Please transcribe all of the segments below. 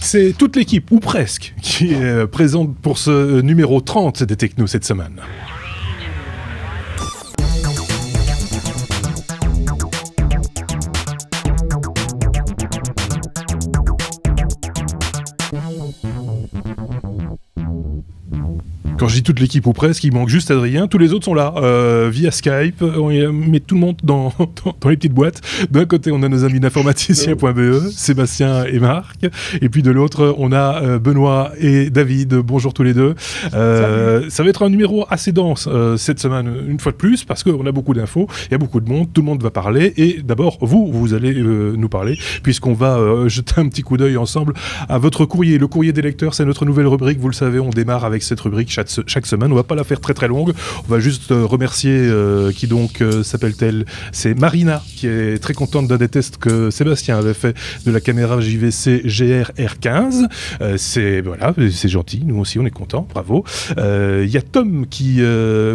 C'est toute l'équipe, ou presque, qui est présente pour ce numéro 30 des Technos cette semaine. Quand je dis toute l'équipe ou presque, il manque juste Adrien. Tous les autres sont là, via Skype. On met tout le monde dans les petites boîtes. D'un côté, on a nos amis d'informaticien.be, Sébastien et Marc. Et puis de l'autre, on a Benoît et David. Bonjour tous les deux. Ça va être un numéro assez dense cette semaine, une fois de plus, parce qu'on a beaucoup d'infos, il y a beaucoup de monde, tout le monde va parler. Et d'abord, vous allez nous parler, puisqu'on va jeter un petit coup d'œil ensemble à votre courrier. Le courrier des lecteurs, c'est notre nouvelle rubrique. Vous le savez, on démarre avec cette rubrique chaque semaine. On va pas la faire très très longue. On va juste remercier qui donc s'appelle-t-elle, c'est Marina, qui est très contente d'un des tests que Sébastien avait fait de la caméra JVC GR-R15. C'est gentil. Nous aussi, on est contents. Bravo. Il y a Tom qui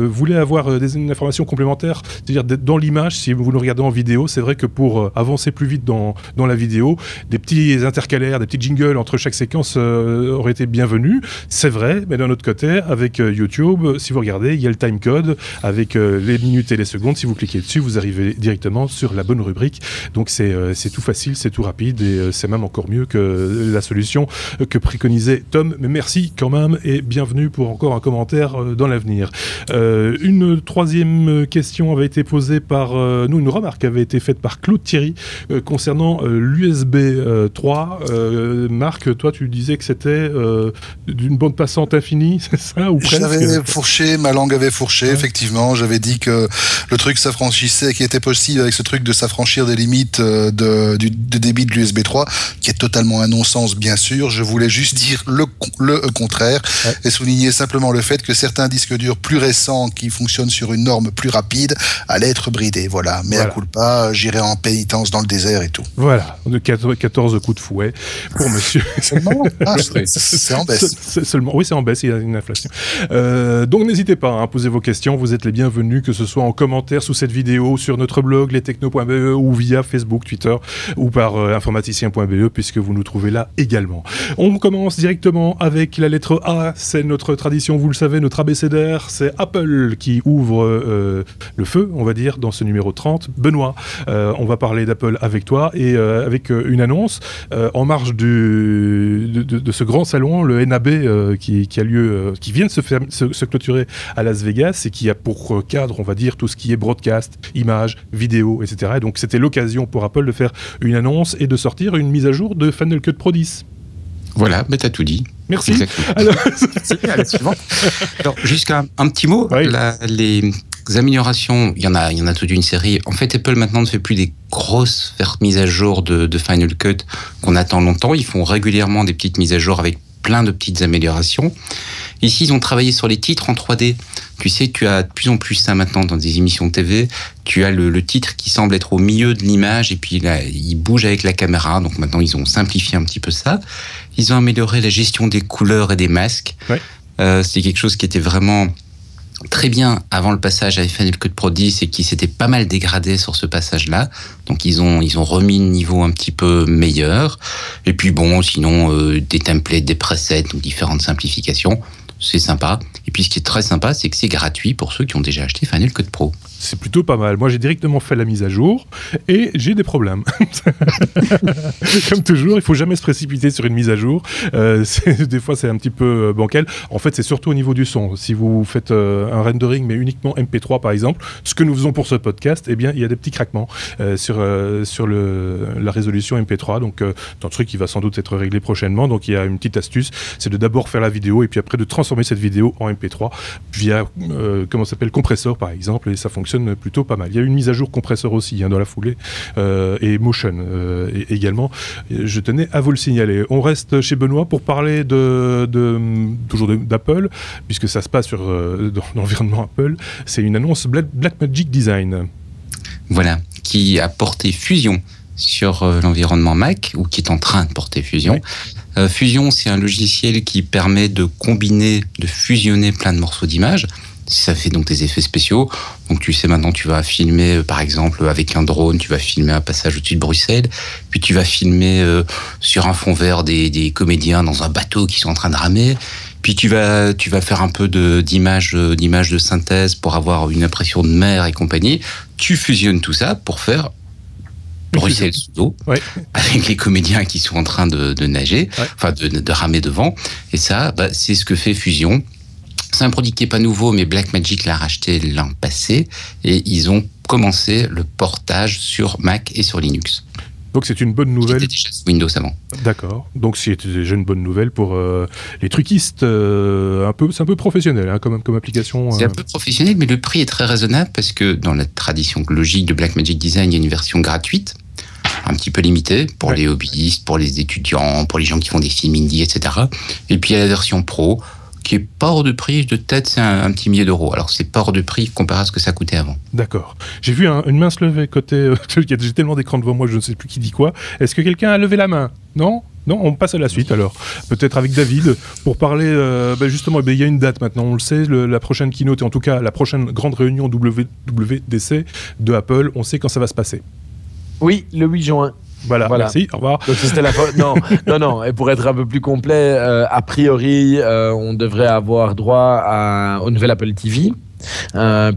voulait avoir une information complémentaire, c'est-à-dire dans l'image, si vous nous regardez en vidéo, c'est vrai que pour avancer plus vite dans la vidéo, des petits intercalaires, des petits jingles entre chaque séquence auraient été bienvenus. C'est vrai, mais d'un autre côté, avec YouTube, si vous regardez, il y a le timecode avec les minutes et les secondes. Si vous cliquez dessus, vous arrivez directement sur la bonne rubrique. Donc c'est tout facile, c'est tout rapide et c'est même encore mieux que la solution que préconisait Tom. Mais merci quand même et bienvenue pour encore un commentaire dans l'avenir. Une troisième question avait été posée par une remarque avait été faite par Claude Thierry concernant l'USB 3. Marc, toi tu disais que c'était d'une bande passante infinie, c'est ça ou presque? J'avais fourché, ma langue avait fourché, ouais. Effectivement. J'avais dit que le truc s'affranchissait, qu'il était possible avec ce truc de s'affranchir des limites de débit de l'USB 3, qui est totalement un non-sens, bien sûr. Je voulais juste dire le contraire, ouais. Et souligner simplement le fait que certains disques durs plus récents qui fonctionnent sur une norme plus rapide allaient être bridés. Voilà. Mais à coup de pas, j'irai en pénitence dans le désert et tout. Voilà. De 14 coups de fouet pour monsieur. Seulement c'est en baisse. Seulement, oui, c'est en baisse, il y a une inflation. Donc n'hésitez pas à poser vos questions, vous êtes les bienvenus, que ce soit en commentaire sous cette vidéo, sur notre blog lestechno.be ou via Facebook, Twitter ou par informaticien.be puisque vous nous trouvez là également. On commence directement avec la lettre A, c'est notre tradition, vous le savez, notre abécédaire, c'est Apple qui ouvre le feu, on va dire, dans ce numéro 30. Benoît, on va parler d'Apple avec toi et avec une annonce en marge de ce grand salon, le NAB qui a lieu, qui vient de se clôturer à Las Vegas et qui a pour cadre, on va dire, tout ce qui est broadcast, images, vidéos, etc. Et donc c'était l'occasion pour Apple de faire une annonce et de sortir une mise à jour de Final Cut Pro 10. Voilà, mais t'as tout dit. Merci. Alors, à la suivante. Alors, juste un petit mot. Oui. Les améliorations, il y en a toute une série. En fait, Apple maintenant ne fait plus des grosses mises à jour de Final Cut qu'on attend longtemps. Ils font régulièrement des petites mises à jour avec plein de petites améliorations. Ici, ils ont travaillé sur les titres en 3D. Tu sais, tu as de plus en plus ça maintenant dans des émissions de TV. Tu as le titre qui semble être au milieu de l'image et puis là, il bouge avec la caméra. Donc maintenant, ils ont simplifié un petit peu ça. Ils ont amélioré la gestion des couleurs et des masques. Ouais. C'était quelque chose qui était vraiment très bien avant le passage à Final Cut Pro 10 et qui s'était pas mal dégradé sur ce passage-là. Donc ils ont remis le niveau un petit peu meilleur. Et puis bon, sinon des templates, des presets, donc différentes simplifications. C'est sympa. Et puis ce qui est très sympa, c'est que c'est gratuit pour ceux qui ont déjà acheté Final Cut Pro. C'est plutôt pas mal. Moi, j'ai directement fait la mise à jour et j'ai des problèmes. Comme toujours, il faut jamais se précipiter sur une mise à jour. Des fois, c'est un petit peu bancal. En fait, c'est surtout au niveau du son. Si vous faites un rendering, mais uniquement MP3, par exemple, ce que nous faisons pour ce podcast, eh bien, il y a des petits craquements sur la résolution MP3. Donc, un truc qui va sans doute être réglé prochainement. Donc, il y a une petite astuce, c'est de d'abord faire la vidéo et puis après de transformer cette vidéo en MP3 via, compresseur, par exemple, et ça fonctionne plutôt pas mal. Il y a une mise à jour compresseur aussi dans la foulée et Motion également. Je tenais à vous le signaler. On reste chez Benoît pour parler toujours d'Apple, puisque ça se passe dans l'environnement Apple. C'est une annonce Blackmagic Design. Voilà, qui a porté Fusion sur l'environnement Mac, ou qui est en train de porter Fusion. Ouais. Fusion, c'est un logiciel qui permet de fusionner plein de morceaux d'images. Ça fait donc des effets spéciaux. Donc tu sais maintenant, tu vas filmer par exemple avec un drone, tu vas filmer un passage au-dessus de Bruxelles, puis tu vas filmer sur un fond vert des comédiens dans un bateau qui sont en train de ramer. Puis tu vas faire un peu d'images de synthèse pour avoir une impression de mer et compagnie. Tu fusionnes tout ça pour faire Bruxelles sous eau, avec les comédiens qui sont en train de nager, enfin de ramer devant. Et ça, c'est ce que fait Fusion. C'est un produit qui n'est pas nouveau, mais Blackmagic l'a racheté l'an passé et ils ont commencé le portage sur Mac et sur Linux. Donc c'est une bonne nouvelle. C'était déjà sous Windows avant. D'accord. Donc c'est déjà une bonne nouvelle pour les truquistes. C'est un peu professionnel comme application. C'est un peu professionnel, mais le prix est très raisonnable parce que dans la tradition logique de Blackmagic Design, il y a une version gratuite, un petit peu limitée pour les hobbyistes, pour les étudiants, pour les gens qui font des films indie, etc. Et puis il y a la version pro qui est pas hors de prix, de tête c'est un petit millier d'euros. Alors c'est pas hors de prix comparé à ce que ça coûtait avant. D'accord. J'ai vu une main se lever côté... J'ai tellement d'écrans devant moi, je ne sais plus qui dit quoi. Est-ce que quelqu'un a levé la main? Non, on passe à la suite alors. Peut-être avec David, pour parler... justement, il y a une date maintenant, on le sait, la prochaine keynote, et en tout cas la prochaine grande réunion WWDC de Apple, on sait quand ça va se passer. Oui, le 8 juin. Voilà, merci, au revoir. Donc, c'était non. Et pour être un peu plus complet, a priori, on devrait avoir droit au nouvel Apple TV.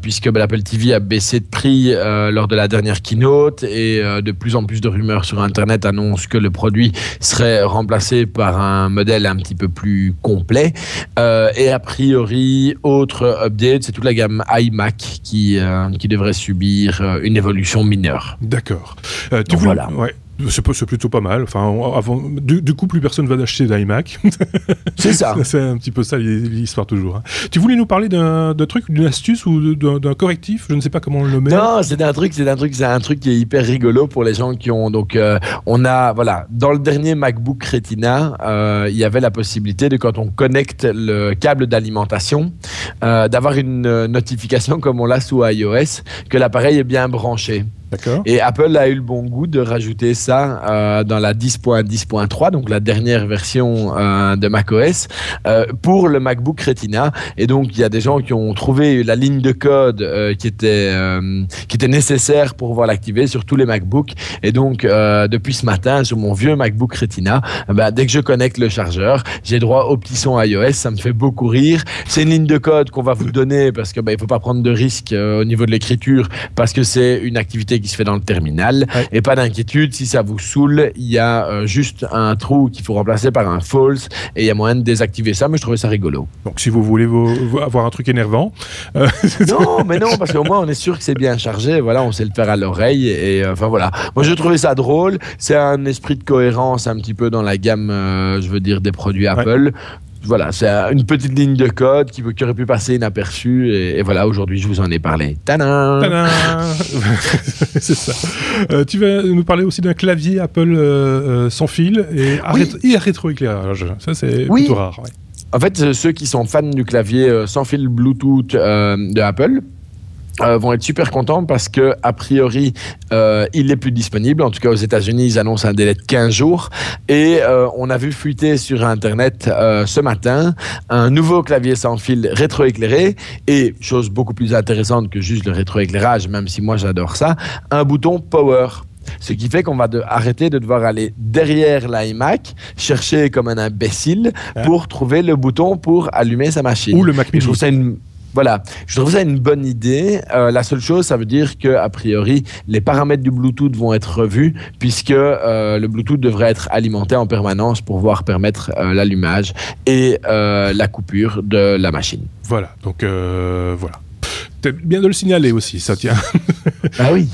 Puisque l'Apple TV a baissé de prix lors de la dernière keynote et de plus en plus de rumeurs sur Internet annoncent que le produit serait remplacé par un modèle un petit peu plus complet. Et a priori, autre update, c'est toute la gamme iMac qui devrait subir une évolution mineure. D'accord. Voilà. Ouais. C'est plutôt pas mal. Enfin, du coup, plus personne va acheter d'iMac. C'est ça. C'est un petit peu ça l'histoire toujours. Tu voulais nous parler d'un truc, d'une astuce ou d'un correctif? Je ne sais pas comment on le nomme. Non, c'est un truc qui est hyper rigolo pour les gens qui ont. Donc, on a dans le dernier MacBook Retina, il y avait la possibilité de, quand on connecte le câble d'alimentation, d'avoir une notification comme on l'a sous iOS que l'appareil est bien branché. D'accord. Et Apple a eu le bon goût de rajouter ça dans la 10.10.3, donc la dernière version de macOS, pour le MacBook Retina. Et donc, il y a des gens qui ont trouvé la ligne de code qui était nécessaire pour pouvoir l'activer sur tous les MacBooks. Et donc, depuis ce matin, sur mon vieux MacBook Retina, dès que je connecte le chargeur, j'ai droit au petit son iOS. Ça me fait beaucoup rire. C'est une ligne de code qu'on va vous donner parce que il faut pas prendre de risques au niveau de l'écriture, parce que c'est une activité qui se fait dans le terminal. Et pas d'inquiétude, si ça vous saoule, il y a juste un trou qu'il faut remplacer par un false et il y a moyen de désactiver ça, mais je trouvais ça rigolo. Donc si vous voulez avoir un truc énervant... Non, parce qu'au moins on est sûr que c'est bien chargé, voilà, on sait le faire à l'oreille et enfin voilà. Moi je trouvais ça drôle, c'est un esprit de cohérence un petit peu dans la gamme, des produits Apple. Voilà, c'est une petite ligne de code qui aurait pu passer inaperçue et voilà, aujourd'hui je vous en ai parlé. Tadam! Tadam! C'est ça. Tu vas nous parler aussi d'un clavier Apple sans fil et à rétroéclairage. Ça c'est plutôt rare. Ouais. En fait, ceux qui sont fans du clavier sans fil Bluetooth de Apple vont être super contents parce que a priori il n'est plus disponible. En tout cas aux États-Unis ils annoncent un délai de 15 jours et on a vu fuiter sur internet ce matin un nouveau clavier sans fil rétroéclairé et, chose beaucoup plus intéressante que juste le rétroéclairage, même si moi j'adore ça, un bouton power. Ce qui fait qu'on va arrêter de devoir aller derrière l'iMac, chercher comme un imbécile pour trouver le bouton pour allumer sa machine. Ou le Mac Mini. Je trouve ça je trouve ça une bonne idée. La seule chose, ça veut dire qu'a priori, les paramètres du Bluetooth vont être revus puisque le Bluetooth devrait être alimenté en permanence pour pouvoir permettre l'allumage et la coupure de la machine. Voilà, donc voilà. C'est bien de le signaler aussi, ça tient. Ah oui.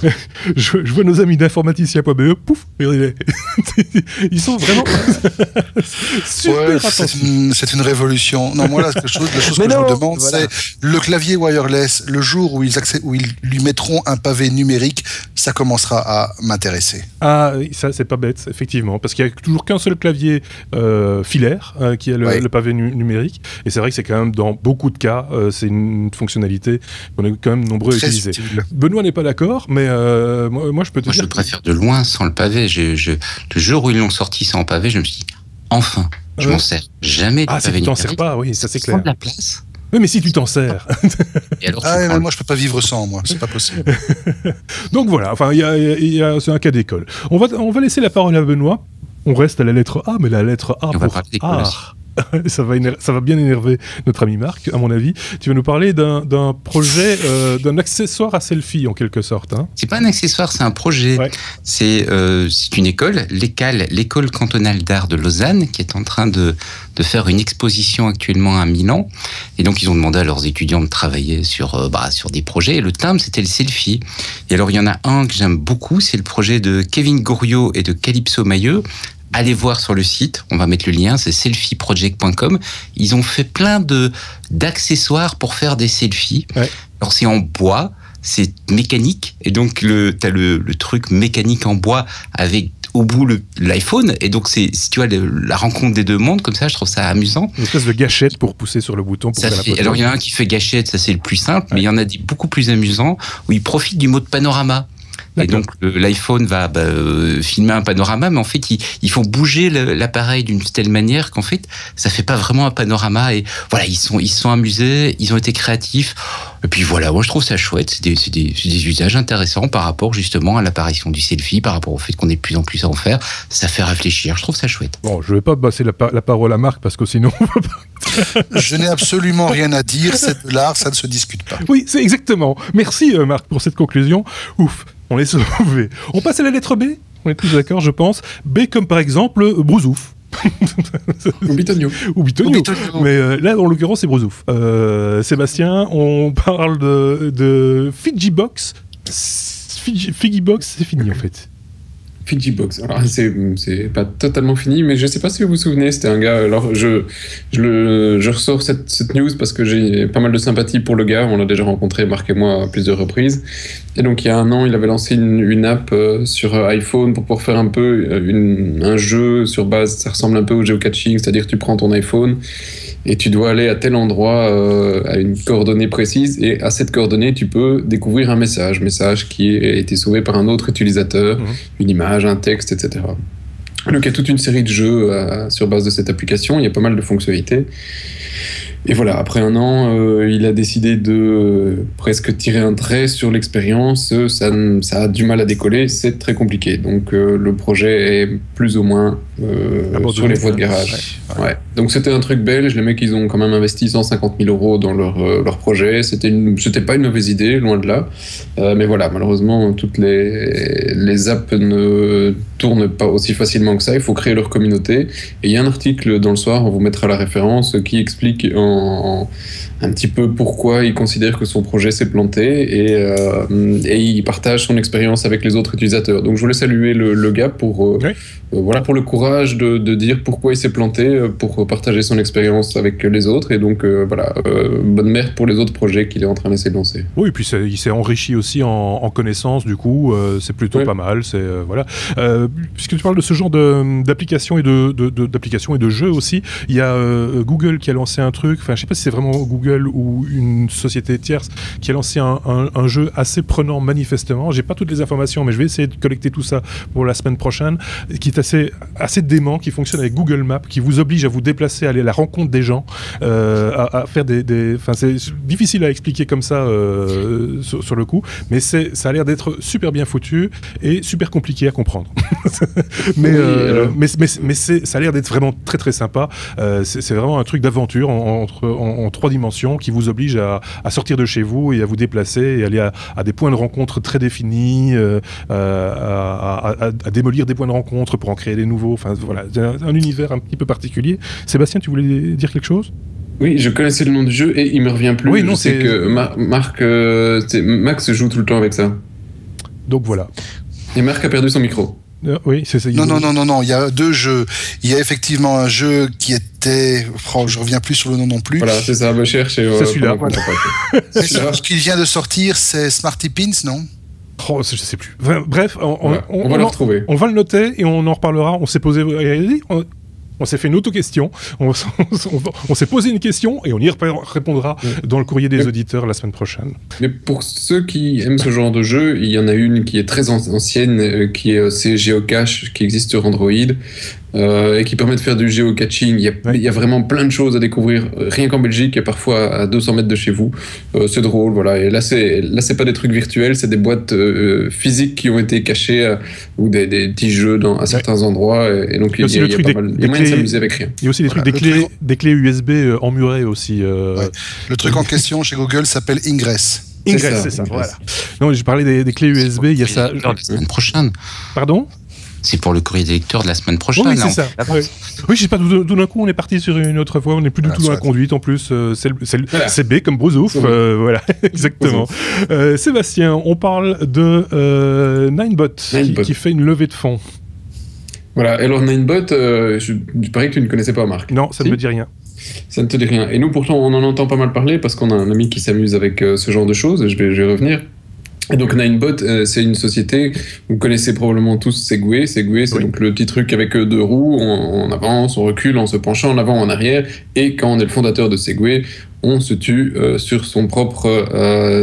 Je vois nos amis d'informaticien.be, pouf, ils sont vraiment super attentifs. C'est une révolution. Non, moi, là, la chose que je me demande, c'est le clavier wireless. Le jour où ils lui mettront un pavé numérique, ça commencera à m'intéresser. Ah, ça, c'est pas bête, effectivement, parce qu'il n'y a toujours qu'un seul clavier filaire qui a le pavé numérique. Et c'est vrai que c'est quand même, dans beaucoup de cas, c'est une fonctionnalité qu'on est quand même nombreux à utiliser. Benoît n'est pas d'accord, mais moi je peux te dire... Je préfère de loin sans le pavé. Le jour où ils l'ont sorti sans pavé, je me suis dit, enfin, je m'en sers jamais du pavé numérique. Tu t'en sers pas, oui, ça c'est clair. Ça prend de la place. Oui, mais si tu t'en sers. Et alors, mais moi je peux pas vivre sans, moi, c'est pas possible. Donc voilà, enfin, c'est un cas d'école. On va laisser la parole à Benoît. On reste à la lettre A, mais la lettre A pour art. Ça va bien énerver notre ami Marc, à mon avis. Tu vas nous parler d'un projet, d'un accessoire à selfie, en quelque sorte. Hein. C'est pas un accessoire, c'est un projet. Ouais. C'est une école, l'école cantonale d'art de Lausanne, qui est en train de faire une exposition actuellement à Milan. Et donc, ils ont demandé à leurs étudiants de travailler sur des projets. Et le thème, c'était le selfie. Et alors, il y en a un que j'aime beaucoup, c'est le projet de Kevin Goriot et de Calypso Mailleux. Allez voir sur le site, on va mettre le lien, c'est selfieproject.com. Ils ont fait plein d'accessoires pour faire des selfies. Ouais. Alors c'est en bois, c'est mécanique, et donc t'as le truc mécanique en bois avec au bout l'iPhone, et donc si tu vois la rencontre des deux mondes comme ça, je trouve ça amusant. Une espèce de gâchette pour pousser sur le bouton pour faire la photo. Alors il y en a un qui fait gâchette, ça c'est le plus simple, mais il y en a des beaucoup plus amusants où il profite du mode panorama. Et donc l'iPhone va filmer un panorama, mais en fait ils font bouger l'appareil d'une telle manière qu'en fait ça fait pas vraiment un panorama. Et voilà, ils se sont amusés, ils ont été créatifs. Et puis voilà, moi je trouve ça chouette. C'est des usages intéressants par rapport justement à l'apparition du selfie, par rapport au fait qu'on est de plus en plus à en faire. Ça fait réfléchir. Je trouve ça chouette. Bon, je vais pas passer la parole à Marc parce que sinon on va pas. Je n'ai absolument rien à dire. C'est de l'art, ça ne se discute pas. Oui, c'est exactement. Merci Marc pour cette conclusion. Ouf. On est sauvé. On passe à la lettre B. On est tous d'accord, je pense. B comme par exemple Brousouf. Ou Bitonio. Mais là, en l'occurrence, c'est Brousouf. Sébastien, on parle de Fiji Box. Fiji Box, c'est fini en fait. Fiji Box. Alors, c'est pas totalement fini, mais je sais pas si vous vous souvenez, c'était un gars. Alors, je ressors cette news parce que j'ai pas mal de sympathie pour le gars. On l'a déjà rencontré, Marc et moi, à plusieurs reprises. Et donc, il y a un an, il avait lancé une app sur iPhone pour pouvoir faire un peu un jeu sur base. Ça ressemble un peu au geocaching, c'est-à-dire que tu prends ton iPhone et tu dois aller à tel endroit à une coordonnée précise, et à cette coordonnée, tu peux découvrir un message qui a été sauvé par un autre utilisateur, une image, un texte, etc. Donc il y a toute une série de jeux sur base de cette application, il y a pas mal de fonctionnalités. Et voilà, après un an, il a décidé de presque tirer un trait sur l'expérience. Ça a du mal à décoller, c'est très compliqué. Donc le projet est plus ou moins sur les voies de garage. Ouais. Donc c'était un truc belge. Les mecs, ils ont quand même investi 150 000 € dans leur projet. C'était pas une mauvaise idée, loin de là. Mais voilà, malheureusement, toutes les apps ne tournent pas aussi facilement que ça. Il faut créer leur communauté. Et il y a un article dans le soir, on vous mettra la référence, qui explique un petit peu pourquoi il considère que son projet s'est planté, et il partage son expérience avec les autres utilisateurs. Donc je voulais saluer le gars pour le courage de dire pourquoi il s'est planté, pour partager son expérience avec les autres. Et donc bonne merde pour les autres projets qu'il est en train d'essayer de lancer. Oui, et puis il s'est enrichi aussi en connaissances, du coup c'est plutôt pas mal. Puisque tu parles de ce genre d'applications et d'applications et de jeux aussi, il y a Google qui a lancé un truc, enfin je sais pas si c'est vraiment Google ou une société tierce qui a lancé un jeu assez prenant manifestement. J'ai pas toutes les informations, mais je vais essayer de collecter tout ça pour la semaine prochaine, qui est assez dément, qui fonctionne avec Google Maps, qui vous oblige à vous déplacer, à aller à la rencontre des gens, à faire enfin c'est difficile à expliquer comme ça sur le coup, mais ça a l'air d'être super bien foutu et super compliqué à comprendre. mais ça a l'air d'être vraiment très très sympa. C'est vraiment un truc d'aventure en 3 dimensions qui vous oblige à sortir de chez vous et à vous déplacer et aller à des points de rencontre très définis, à démolir des points de rencontre pour en créer des nouveaux. Enfin voilà, un univers un petit peu particulier. Sébastien, tu voulais dire quelque chose ? Oui, je connaissais le nom du jeu et il me revient plus. Oui, non, c'est que Max joue tout le temps avec ça. Donc voilà. Et Marc a perdu son micro. Oui, c'est ça. Non, il y a 2 jeux. Il y a effectivement un jeu qui était... je reviens plus sur le nom non plus. Voilà, c'est ça, me cherche. C'est celui-là. Ce qu'il vient de sortir, c'est Smarty Pins, non ? Je sais plus. Bref, on va le retrouver. On va le noter et on en reparlera. On s'est posé... On s'est fait une auto-question, on s'est posé une question et on y répondra dans le courrier des auditeurs la semaine prochaine. Mais pour ceux qui aiment ce genre de jeu, il y en a une qui est très ancienne, qui est Geocache, qui existe sur Android, et qui permet de faire du géocaching. Il y a vraiment plein de choses à découvrir, rien qu'en Belgique, et parfois à 200 mètres de chez vous. C'est drôle, voilà. Et là, c'est pas des trucs virtuels, c'est des boîtes physiques qui ont été cachées ou des petits jeux à certains endroits. Et donc, il y a moyen de s'amuser avec rien. Il y a aussi des clés USB emmurées aussi. Le truc en question chez Google s'appelle Ingress. Ingress, c'est ça. Voilà. Non, j'ai parlé des clés USB, il y a ça. La semaine prochaine. Pardon ? C'est pour le courrier des lecteurs de la semaine prochaine. Oui, c'est ça. Oui, je sais pas, tout d'un coup, on est parti sur une autre voie, on n'est plus du tout dans la conduite, en plus, c'est B comme Brousouf, voilà, exactement. Sébastien, on parle de Ninebot, qui fait une levée de fonds. Voilà, alors Ninebot, je parie que tu ne connaissais pas, Marc. Non, ça ne me dit rien. Ça ne te dit rien. Et nous, pourtant, on en entend pas mal parler, parce qu'on a un ami qui s'amuse avec ce genre de choses, je vais revenir. Et donc Ninebot, c'est une société, vous connaissez probablement tous Segway. Segway, c'est donc le petit truc avec 2 roues, on avance, on recule en se penchant en avant, en arrière, et quand on est le fondateur de Segway, on se tue sur son propre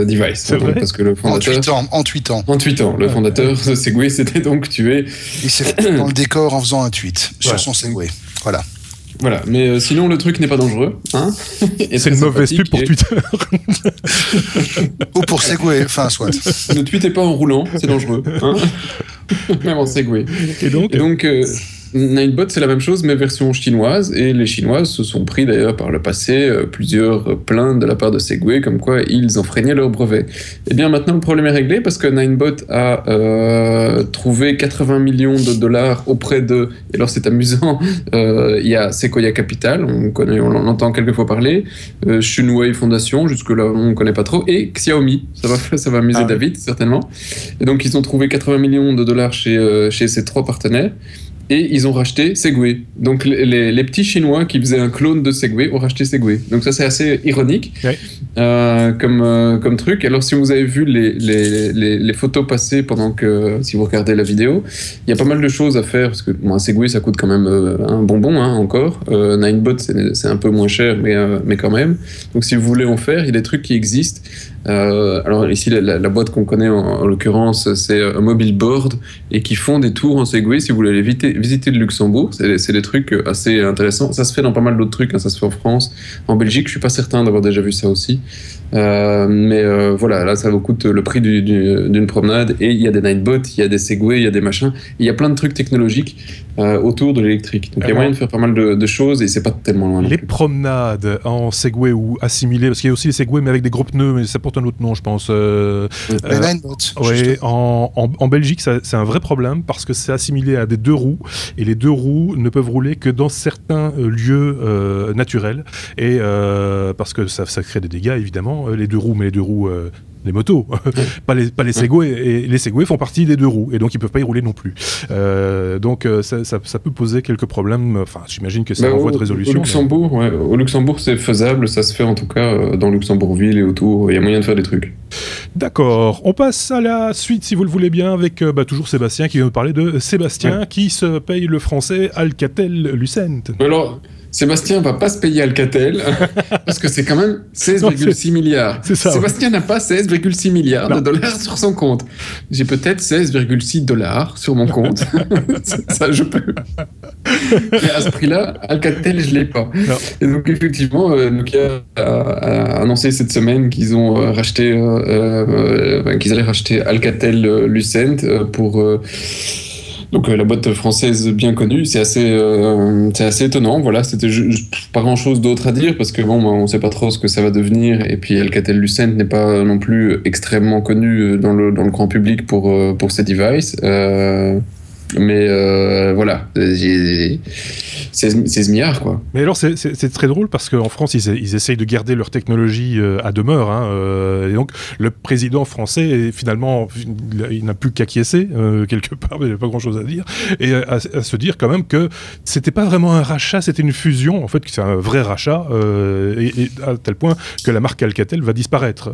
device. C'est vrai. Parce que le fondateur, en tweetant. En tweetant. Le fondateur de Segway s'était donc tué. Il s'est fait dans le décor en faisant un tweet sur son Segway. Voilà. Voilà, mais sinon le truc n'est pas dangereux, hein. C'est une mauvaise pub pour Twitter. Ou pour Segway, enfin soit. Ne tweetez pas en roulant, c'est dangereux, hein. Même en Segway. Et donc Ninebot, c'est la même chose, mais version chinoise, et les Chinoises se sont pris d'ailleurs par le passé plusieurs plaintes de la part de Segway, comme quoi ils enfreignaient leur brevet. Et bien maintenant le problème est réglé, parce que Ninebot a trouvé 80 millions de dollars auprès de, et alors c'est amusant, il y a Sequoia Capital, on en entend quelques fois parler, Shunwei Foundation, jusque-là on ne connaît pas trop, et Xiaomi, ça va amuser David, certainement. Et donc ils ont trouvé 80 millions de dollars chez ces 3 partenaires, et ils ont racheté Segway. Donc les petits Chinois qui faisaient un clone de Segway ont racheté Segway. Donc ça c'est assez ironique comme truc. Alors si vous avez vu les photos passer pendant que, si vous regardez la vidéo, il y a pas mal de choses à faire, parce que un Segway ça coûte quand même un bonbon encore. Ninebot c'est un peu moins cher, mais quand même. Donc si vous voulez en faire, il y a des trucs qui existent. Alors ici la boîte qu'on connaît en l'occurrence c'est un mobile board, et qui font des tours en Segway si vous voulez aller visiter le Luxembourg. C'est des trucs assez intéressants, ça se fait dans pas mal d'autres trucs, hein. Ça se fait en France, en Belgique, je suis pas certain d'avoir déjà vu ça aussi, mais voilà, là ça vous coûte le prix d'une promenade, et il y a des Ninebot, il y a des Segway, il y a des machins, il y a plein de trucs technologiques autour de l'électrique, donc il y a moyen de faire pas mal de choses, et c'est pas tellement loin. Les promenades en Segway ou assimilées, parce qu'il y a aussi les Segway mais avec des gros pneus, mais ça porte un autre nom je pense. Les Ninebot. Oui, en Belgique c'est un vrai problème, parce que c'est assimilé à des 2 roues, et les 2 roues ne peuvent rouler que dans certains lieux naturels, et parce que ça crée des dégâts évidemment, les 2 roues, mais les 2 roues les motos, pas les Segway, et les Segway font partie des 2 roues, et donc ils peuvent pas y rouler non plus. Donc ça peut poser quelques problèmes, enfin j'imagine que c'est en voie de résolution. Au Luxembourg c'est faisable, ça se fait en tout cas dans Luxembourgville et autour, il y a moyen de faire des trucs. D'accord, on passe à la suite si vous le voulez bien, avec toujours Sébastien qui vient nous parler de Sébastien qui se paye le français Alcatel-Lucent. Alors Sébastien va pas se payer Alcatel parce que c'est quand même 16,6 milliards. C'est ça, Sébastien n'a pas 16,6 $16,6 de dollars sur son compte. J'ai peut-être 16,6 $ sur mon compte. Ça, je peux. Mais à ce prix-là, Alcatel, je l'ai pas. Non. Et donc, effectivement, Nokia a annoncé cette semaine qu'ils ont racheté, qu'ils allaient racheter Alcatel-Lucent pour. Donc la boîte française bien connue, c'est assez étonnant. Voilà, c'était pas grand chose d'autre à dire, parce que bon, on sait pas trop ce que ça va devenir, et puis Alcatel-Lucent n'est pas non plus extrêmement connu dans le grand public pour ses devices. Mais voilà, 16 milliards quoi. Mais alors c'est très drôle, parce qu'en France ils essayent de garder leur technologie à demeure, hein, et donc le président français finalement il n'a plus qu'acquiescer quelque part, mais il n'y a pas grand chose à dire, et à se dire quand même que c'était pas vraiment un rachat, c'était une fusion, en fait c'est un vrai rachat, et à tel point que la marque Alcatel va disparaître,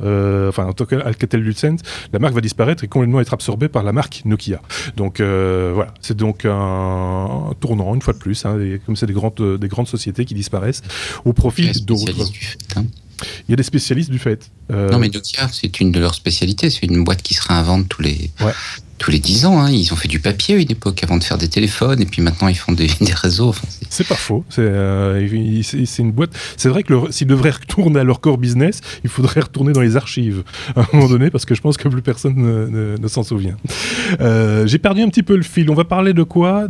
enfin en tout cas Alcatel-Lucent, la marque va disparaître et complètement être absorbée par la marque Nokia. Donc voilà, c'est donc un tournant une fois de plus, hein, comme c'est des grandes sociétés qui disparaissent au profit d'autres. Il y a des spécialistes du fait. Non, mais Nokia, c'est une de leurs spécialités. C'est une boîte qui se réinvente tous tous les 10 ans. Hein. Ils ont fait du papier à une époque avant de faire des téléphones, et puis maintenant ils font des réseaux. Enfin, c'est pas faux. C'est une boîte. C'est vrai que s'ils devraient retourner à leur core business, il faudrait retourner dans les archives à un moment donné, parce que je pense que plus personne ne s'en souvient. J'ai perdu un petit peu le fil. On va parler de quoi?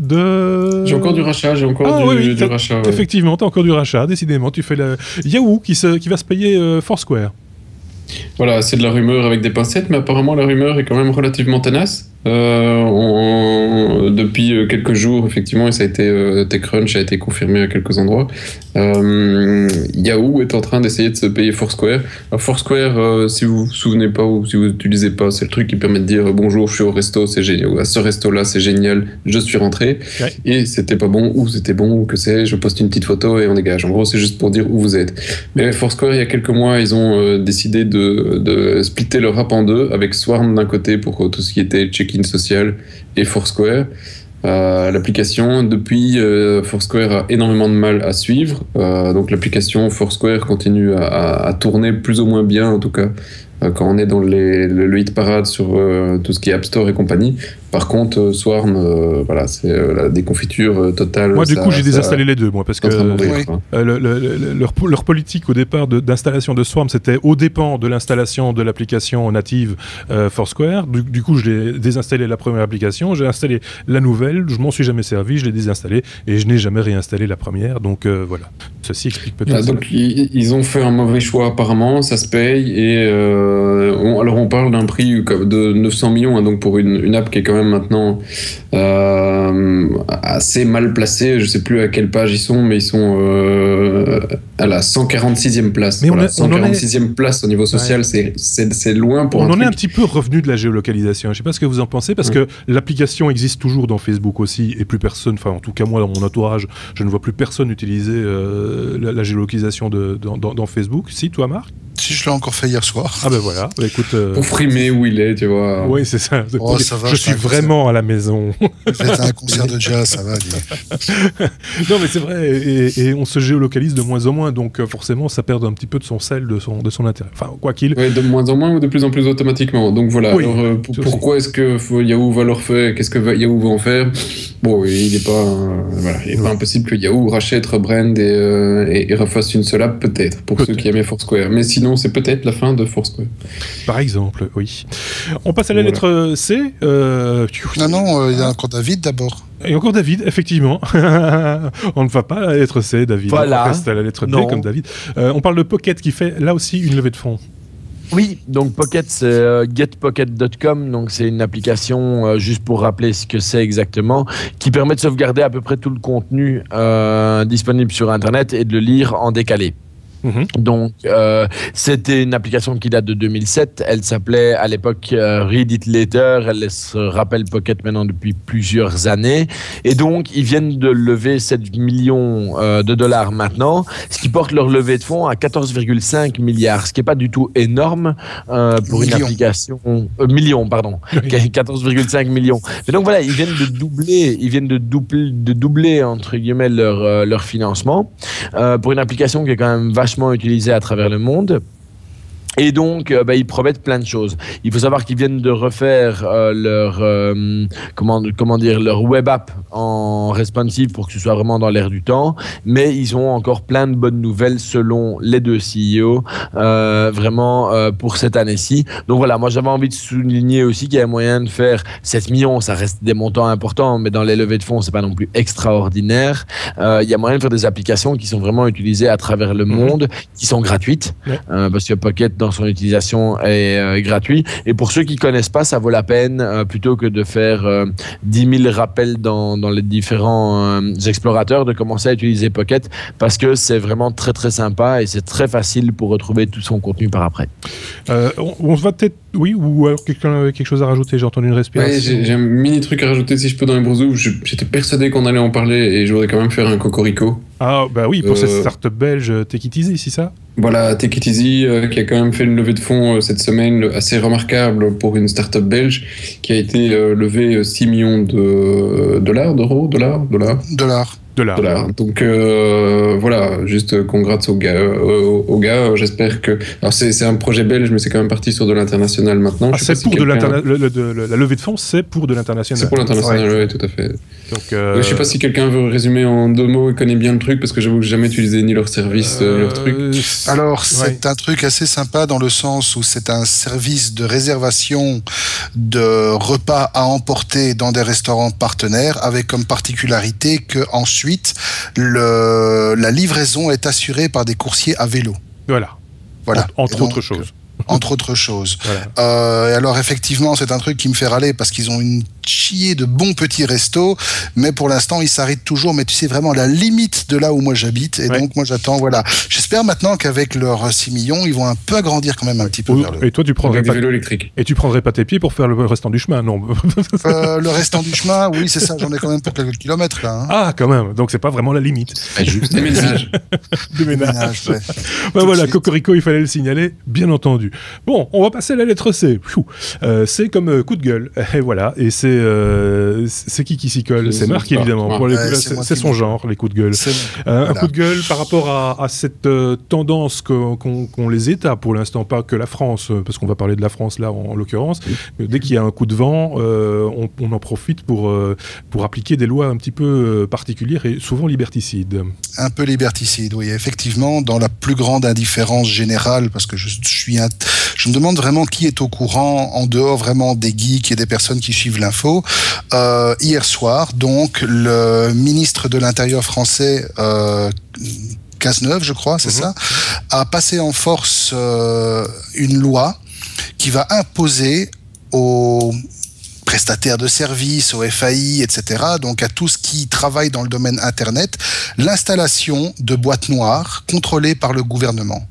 J'ai encore du rachat. du rachat. Ouais. Effectivement, t'as encore du rachat. Décidément, tu fais Yahoo qui va se payer Foursquare. Voilà, c'est de la rumeur avec des pincettes, mais apparemment la rumeur est quand même relativement tenace. Depuis quelques jours, effectivement, et ça a été TechCrunch a été confirmé à quelques endroits. Yahoo est en train d'essayer de se payer Foursquare. Alors Foursquare, si vous vous souvenez pas ou si vous n'utilisez pas, c'est le truc qui permet de dire bonjour, je suis au resto, c'est génial, ou à ce resto-là, c'est génial, je suis rentré, et c'était pas bon, ou c'était bon, ou que c'est, je poste une petite photo et on dégage. En gros, c'est juste pour dire où vous êtes. Mais Foursquare, il y a quelques mois, ils ont décidé de splitter leur app en deux, avec Swarm d'un côté pour tout ce qui était check-in social et Foursquare. L'application, depuis, Foursquare a énormément de mal à suivre. Donc l'application Foursquare continue à tourner plus ou moins bien, en tout cas, quand on est dans le hit parade sur tout ce qui est App Store et compagnie. Par contre, Swarm, voilà, c'est la déconfiture totale. Moi, du coup, j'ai désinstallé les deux, moi, parce que leur politique au départ d'installation de Swarm, c'était au dépens de l'installation de l'application native Foursquare. Du coup, je l'ai désinstallé la première application, j'ai installé la nouvelle, je m'en suis jamais servi, je l'ai désinstallée et je n'ai jamais réinstallé la première. Donc voilà, ceci explique peut-être. Donc ils ont fait un mauvais choix apparemment, ça se paye et alors on parle d'un prix de 900 millions, hein, donc pour une app qui est quand même maintenant assez mal placée. Je sais plus à quelle page ils sont, mais ils sont à la 146e place. Mais voilà, 146e place au niveau social, c'est loin pour on en est un petit peu revenu de la géolocalisation. Je sais pas ce que vous en pensez, parce que l'application existe toujours dans Facebook aussi, et plus personne, enfin en tout cas moi dans mon entourage, je ne vois plus personne utiliser la géolocalisation dans Facebook. Si, toi Marc? Si, je l'ai encore fait hier soir. Ah ben voilà, écoute... Pour frimer où il est, tu vois. Oui, c'est ça. Oh, ça va, je suis vraiment à la maison. Faites un concert de jazz, ça va. Non, mais c'est vrai, et on se géolocalise de moins en moins, donc forcément, ça perd un petit peu de son sel, de son intérêt. Enfin, quoi qu'il... Ouais, de moins en moins ou de plus en plus automatiquement. Donc voilà, oui, alors, pourquoi est-ce que Yahoo va leur faire? Qu'est-ce que Yahoo va en faire? Bon, il n'est pas, pas impossible que Yahoo rachète, rebrand et refasse une seule app, peut-être, pour ceux qui aimaient Foursquare. Mais sinon, c'est peut-être la fin de Foursquare. Par exemple, oui. On passe à la lettre C. Non, il y a encore David d'abord. Et encore David, effectivement. On ne va pas à la lettre C, David. Voilà. On reste à la lettre D comme David. On parle de Pocket qui fait là aussi une levée de fonds. Oui, donc Pocket, c'est getpocket.com, donc c'est une application, juste pour rappeler ce que c'est exactement, qui permet de sauvegarder à peu près tout le contenu disponible sur Internet et de le lire en décalé. Donc, c'était une application qui date de 2007. Elle s'appelait à l'époque Read It Later. Elle se rappelle Pocket maintenant depuis plusieurs années. Et donc, ils viennent de lever 7 millions de dollars maintenant, ce qui porte leur levée de fonds à 14,5 milliards, ce qui n'est pas du tout énorme pour une application... millions, pardon. 14,5 millions. Mais donc voilà, ils viennent de doubler entre guillemets leur financement pour une application qui est quand même vachement utilisé à travers le monde. Et donc, ils promettent plein de choses. Il faut savoir qu'ils viennent de refaire leur web app en responsive pour que ce soit vraiment dans l'air du temps. Mais ils ont encore plein de bonnes nouvelles selon les deux CEO, vraiment pour cette année-ci. Donc voilà, moi j'avais envie de souligner aussi qu'il y a moyen de faire 7 millions. Ça reste des montants importants, mais dans les levées de fonds, c'est pas non plus extraordinaire. Il y a moyen de faire des applications qui sont vraiment utilisées à travers le monde, qui sont gratuites, parce que Pocket dans son utilisation est gratuit. Et pour ceux qui connaissent pas, ça vaut la peine, plutôt que de faire 10 000 rappels dans les différents explorateurs, de commencer à utiliser Pocket, parce que c'est vraiment très très sympa et c'est très facile pour retrouver tout son contenu par après. On va peut-être... Oui, ou alors quelqu'un avait quelque chose à rajouter? J'ai entendu une respiration. Ouais, j'ai un mini truc à rajouter si je peux dans les brousous. J'étais persuadé qu'on allait en parler et je voudrais quand même faire un cocorico. Ah bah oui, pour cette start-up belge Take It Easy, c'est ça? Voilà, Take It Easy qui a quand même fait une levée de fonds cette semaine assez remarquable pour une start-up belge qui a été levée 6 millions de dollars. Donc voilà, voilà, juste congrats aux gars. J'espère que... Alors c'est un projet belge, mais c'est quand même parti sur de l'international maintenant. C'est pour la levée de fonds, c'est pour de l'international. C'est pour l'international, oui, tout à fait. Donc, je sais pas si quelqu'un veut résumer en 2 mots et connaît bien le truc, parce que j'avoue que j'ai jamais utilisé ni leur service, leur truc. Alors, c'est un truc assez sympa dans le sens où c'est un service de réservation de repas à emporter dans des restaurants partenaires, avec comme particularité que ensuite la livraison est assurée par des coursiers à vélo. Voilà. Entre autres choses. Entre autres choses. Voilà. Et alors effectivement, c'est un truc qui me fait râler parce qu'ils ont une chier de bons petits restos, mais pour l'instant ils s'arrêtent toujours, mais tu sais vraiment la limite de là où moi j'habite, et donc moi j'attends, voilà. J'espère maintenant qu'avec leurs 6 millions, ils vont un peu agrandir quand même un petit peu vers le... Et toi tu prendrais pas... vélo électrique. Et tu prendrais pas tes pieds pour faire le restant du chemin, non? Le restant du chemin, oui c'est ça, j'en ai quand même pour quelques kilomètres là. Hein. Ah quand même, donc c'est pas vraiment la limite. Juste déménage. Déménage, ouais. Voilà, Cocorico, il fallait le signaler, bien entendu. Bon, on va passer à la lettre C. C'est comme coup de gueule, et voilà, et c'est qui s'y colle? C'est Marc, évidemment. C'est son genre, les coups de gueule. Un coup de gueule par rapport à cette tendance qu'ont les États, pour l'instant, pas que la France, parce qu'on va parler de la France là, en l'occurrence. Dès qu'il y a un coup de vent, on en profite pour appliquer des lois un petit peu particulières et souvent liberticides. Un peu liberticide, oui. Effectivement, dans la plus grande indifférence générale, parce que je me demande vraiment qui est au courant, en dehors vraiment des geeks et des personnes qui suivent l'info. Hier soir, donc, le ministre de l'Intérieur français, Cazeneuve, je crois, c'est ça, a passé en force une loi qui va imposer aux prestataires de services, au FAI, etc., donc à tous qui travaillent dans le domaine Internet, l'installation de boîtes noires contrôlées par le gouvernement.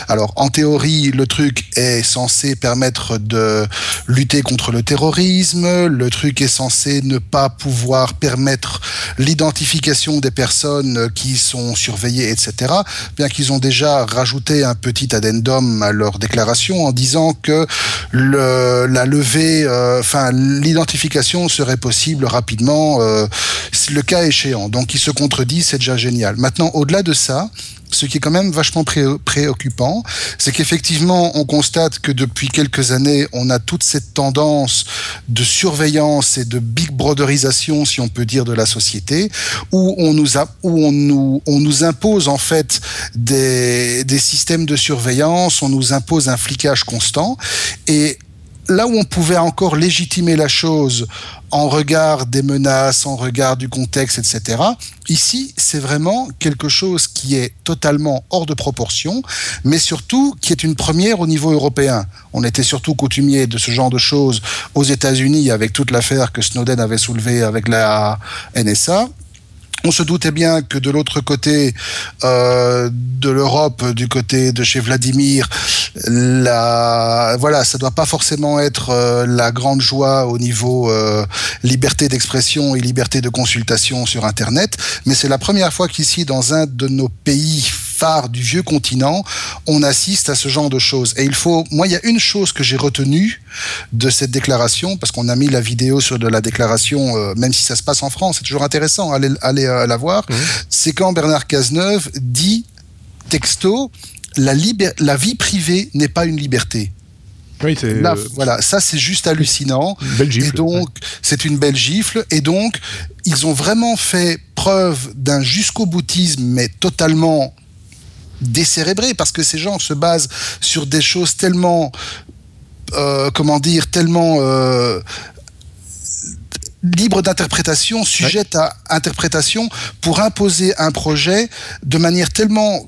Alors, en théorie, le truc est censé permettre de lutter contre le terrorisme, le truc est censé ne pas pouvoir permettre l'identification des personnes qui sont surveillées, etc., bien qu'ils ont déjà rajouté un petit addendum à leur déclaration en disant que l'identification serait possible rapidement, le cas échéant. Donc, ils se contredisent, c'est déjà génial. Maintenant, au-delà de ça, ce qui est quand même vachement préoccupant, c'est qu'effectivement, on constate que depuis quelques années, on a toute cette tendance de surveillance et de big brotherisation, si on peut dire, de la société, où on nous impose en fait des systèmes de surveillance, on nous impose un flicage constant, et là où on pouvait encore légitimer la chose en regard des menaces, en regard du contexte, etc., ici, c'est vraiment quelque chose qui est totalement hors de proportion, mais surtout qui est une première au niveau européen. On était surtout coutumier de ce genre de choses aux États-Unis avec toute l'affaire que Snowden avait soulevée avec la NSA. On se doutait bien que de l'autre côté de l'Europe, du côté de chez Vladimir, ça doit pas forcément être la grande joie au niveau liberté d'expression et liberté de consultation sur Internet, mais c'est la première fois qu'ici, dans un de nos pays phares du vieux continent, on assiste à ce genre de choses. Et il y a une chose que j'ai retenue de cette déclaration, parce qu'on a mis la vidéo de la déclaration, même si ça se passe en France, c'est toujours intéressant, allez la voir, c'est quand Bernard Cazeneuve dit, texto, la vie privée n'est pas une liberté. Oui, voilà, ça c'est juste hallucinant. Belle gifle. Et donc, c'est une belle gifle. Et donc, ils ont vraiment fait preuve d'un jusqu'au-boutisme, mais totalement décérébré, parce que ces gens se basent sur des choses tellement, libre d'interprétation, sujette à interprétation, pour imposer un projet de manière tellement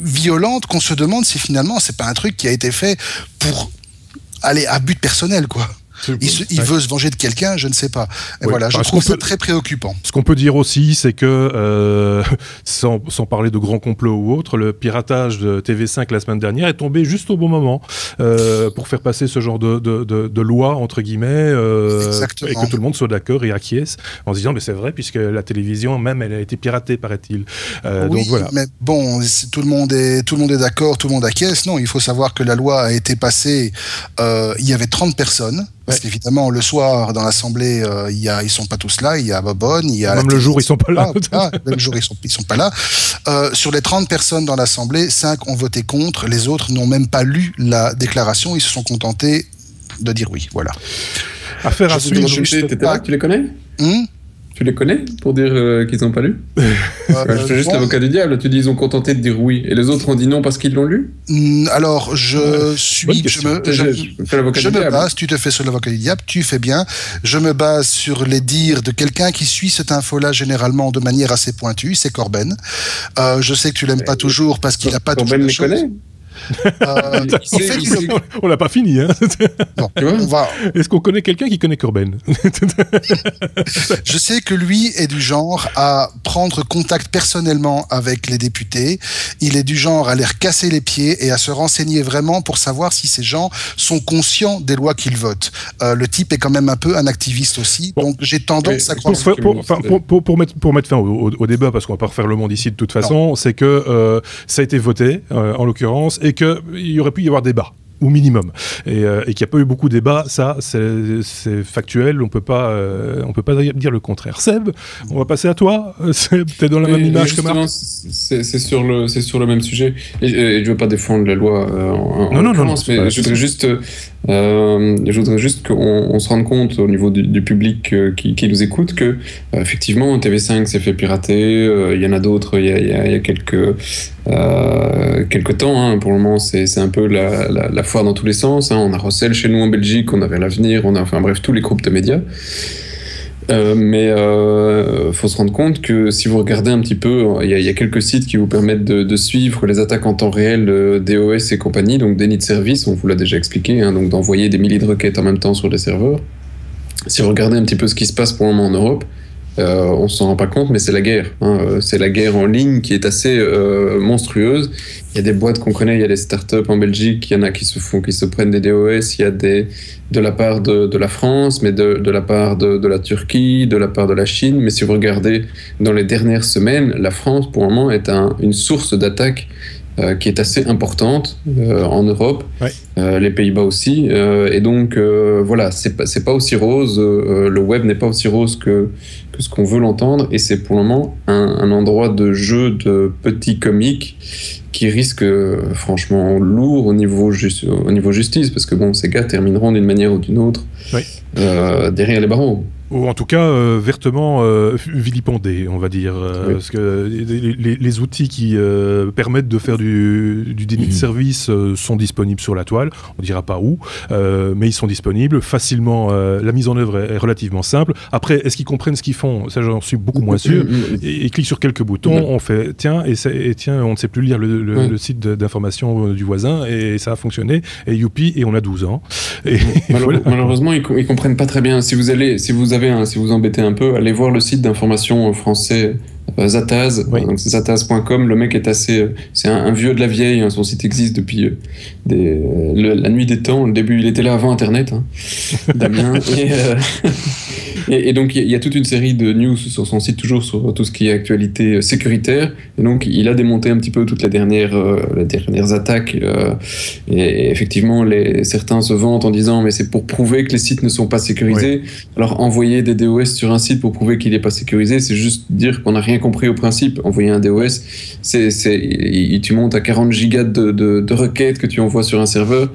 violente qu'on se demande si finalement c'est pas un truc qui a été fait pour aller à but personnel, quoi. Il veut se venger de quelqu'un, je ne sais pas. Et voilà, je trouve ça très préoccupant. Ce qu'on peut dire aussi, c'est que, sans parler de grands complots ou autre, le piratage de TV5 la semaine dernière est tombé juste au bon moment pour faire passer ce genre de loi, entre guillemets, et que tout le monde soit d'accord et acquiesce, en se disant, mais c'est vrai, puisque la télévision, même, elle a été piratée, paraît-il. Oui, donc, voilà. Mais bon, tout le monde est d'accord, tout le monde acquiesce. Non, il faut savoir que la loi a été passée, il y avait 30 personnes, Parce qu'évidemment, le soir, dans l'Assemblée, ils sont pas tous là. Il y a Bobonne, il y a... Même le jour, ils sont pas là. Même le jour, ils sont pas là. Sur les 30 personnes dans l'Assemblée, 5 ont voté contre. Les autres n'ont même pas lu la déclaration. Ils se sont contentés de dire oui. Voilà. Affaire à suivre. T'étais là, tu les connais Tu les connais pour dire qu'ils n'ont pas lu Je fais juste l'avocat du diable. Tu dis ils ont contenté de dire oui et les autres ont dit non parce qu'ils l'ont lu. Alors je me base. Tu te fais sur l'avocat du diable, tu fais bien. Je me base sur les dires de quelqu'un qui suit cette info-là généralement de manière assez pointue. C'est Corben. Je sais que tu l'aimes pas toujours parce qu'il n'a pas Corben les connaît. On l'a pas fini, hein. Non, Est-ce qu'on connaît quelqu'un qui connaît Corben? Je sais que lui est du genre à prendre contact personnellement avec les députés. Il est du genre à les casser les pieds et à se renseigner vraiment pour savoir si ces gens sont conscients des lois qu'ils votent. Le type est quand même un peu un activiste aussi, donc j'ai tendance à croire... Pour mettre fin au débat, parce qu'on va pas refaire le monde ici de toute façon, c'est que ça a été voté, en l'occurrence, et qu'il aurait pu y avoir débat, au minimum. Et qu'il n'y a pas eu beaucoup de débats, ça, c'est factuel, on peut pas dire le contraire. Seb, on va passer à toi. Seb, t'es dans la même image que Marc. C'est sur le même sujet. Et je veux pas défendre la loi non, mais je voudrais juste qu'on se rende compte au niveau du public qui nous écoute que effectivement TV5 s'est fait pirater, il y en a d'autres il y a quelques temps, hein. Pour le moment c'est un peu la foire dans tous les sens, hein. On a Rossel chez nous en Belgique, on avait l'Avenir, enfin bref tous les groupes de médias. Mais faut se rendre compte que si vous regardez un petit peu, il y a quelques sites qui vous permettent de suivre les attaques en temps réel DOS et compagnie, donc déni de service, on vous l'a déjà expliqué, hein, donc d'envoyer des milliers de requêtes en même temps sur des serveurs. Si vous regardez un petit peu ce qui se passe pour le moment en Europe, on s'en rend pas compte, mais c'est la guerre. Hein. C'est la guerre en ligne qui est assez monstrueuse. Il y a des boîtes qu'on connaît, il y a des startups en Belgique, il y en a qui se prennent des DOS, il y a de la part de la France, mais de la part de la Turquie, de la part de la Chine. Mais si vous regardez dans les dernières semaines, la France, pour le moment, est une source d'attaque qui est assez importante en Europe, les Pays-Bas aussi, et donc voilà, c'est pas aussi rose, le web n'est pas aussi rose que ce qu'on veut l'entendre, et c'est pour le moment un endroit de jeu de petits comiques qui risque franchement lourd au niveau justice, parce que bon, ces gars termineront d'une manière ou d'une autre derrière les barreaux. Ou en tout cas vertement vilipendé, on va dire, parce que les outils qui permettent de faire du déni de service sont disponibles sur la toile, on dira pas où, mais ils sont disponibles facilement, la mise en œuvre est relativement simple. Après, est-ce qu'ils comprennent ce qu'ils font? Ça, j'en suis beaucoup moins sûr. Ils cliquent sur quelques boutons, on fait tiens, on ne sait plus lire le site d'information du voisin, et ça a fonctionné, et youpi, et on a 12 ans. Et voilà. Malheureusement, ils comprennent pas très bien. Si vous embêtez un peu, allez voir le site d'information français Zataz, donc c'est zataz.com. Le mec est c'est un vieux de la vieille, hein. Son site existe depuis la nuit des temps. Le début, il était là avant Internet, hein, Damien. Et donc il y a toute une série de news sur son site, toujours sur tout ce qui est actualité sécuritaire. Et donc il a démonté un petit peu toutes les dernières attaques. Et effectivement, certains se vantent en disant mais c'est pour prouver que les sites ne sont pas sécurisés. Alors envoyer des DOS sur un site pour prouver qu'il n'est pas sécurisé, c'est juste dire qu'on n'a rien compris au principe. Envoyer un DOS, tu montes à 40 gigas de requêtes que tu envoies sur un serveur.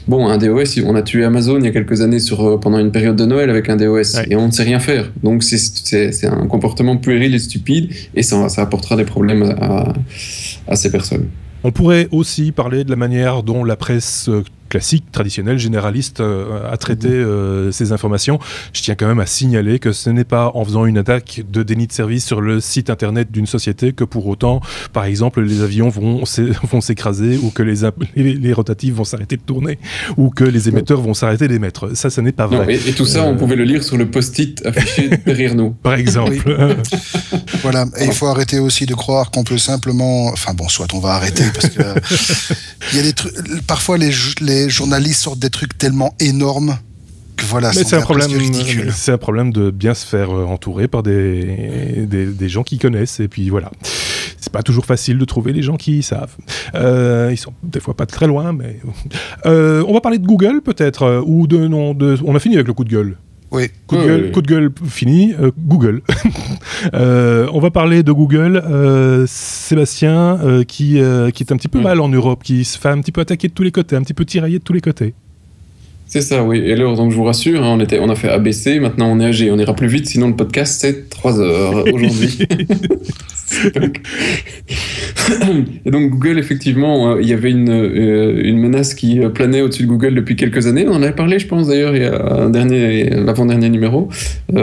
Bon, un DOS, on a tué Amazon il y a quelques années pendant une période de Noël avec un DOS, et on ne sait rien faire. Donc c'est un comportement puéril et stupide, et ça apportera des problèmes à ces personnes. On pourrait aussi parler de la manière dont la presse classique, traditionnelle, généraliste a traité ces informations. Je tiens quand même à signaler que ce n'est pas en faisant une attaque de déni de service sur le site internet d'une société que pour autant, par exemple, les avions vont s'écraser, ou que les rotatives vont s'arrêter de tourner, ou que les émetteurs vont s'arrêter d'émettre. Ça n'est pas vrai. Non, et tout ça, on pouvait le lire sur le post-it affiché derrière nous. Par exemple. Voilà, et il faut arrêter aussi de croire qu'on peut simplement... Enfin bon, soit on va arrêter, parce que il y a des trucs... Parfois, les journalistes sortent des trucs tellement énormes que voilà, mais c'est un problème de bien se faire entourer par des gens qui connaissent, et puis voilà. c'est pas toujours facile de trouver les gens qui savent. Ils sont des fois pas très loin, mais on va parler de Google peut-être, ou on a fini avec le coup de gueule. Oui. Coup de gueule fini, Google. On va parler de Google, Sébastien, qui est un petit peu mal en Europe, qui se fait un petit peu attaquer de tous les côtés, un petit peu tirailler de tous les côtés. C'est ça, oui. Et là, donc je vous rassure, hein, on a fait ABC, maintenant on est AG. On ira plus vite, sinon le podcast c'est 3 heures aujourd'hui. Et donc Google, effectivement, il y avait une menace qui planait au-dessus de Google depuis quelques années. On en avait parlé, je pense d'ailleurs, il y a l'avant-dernier numéro,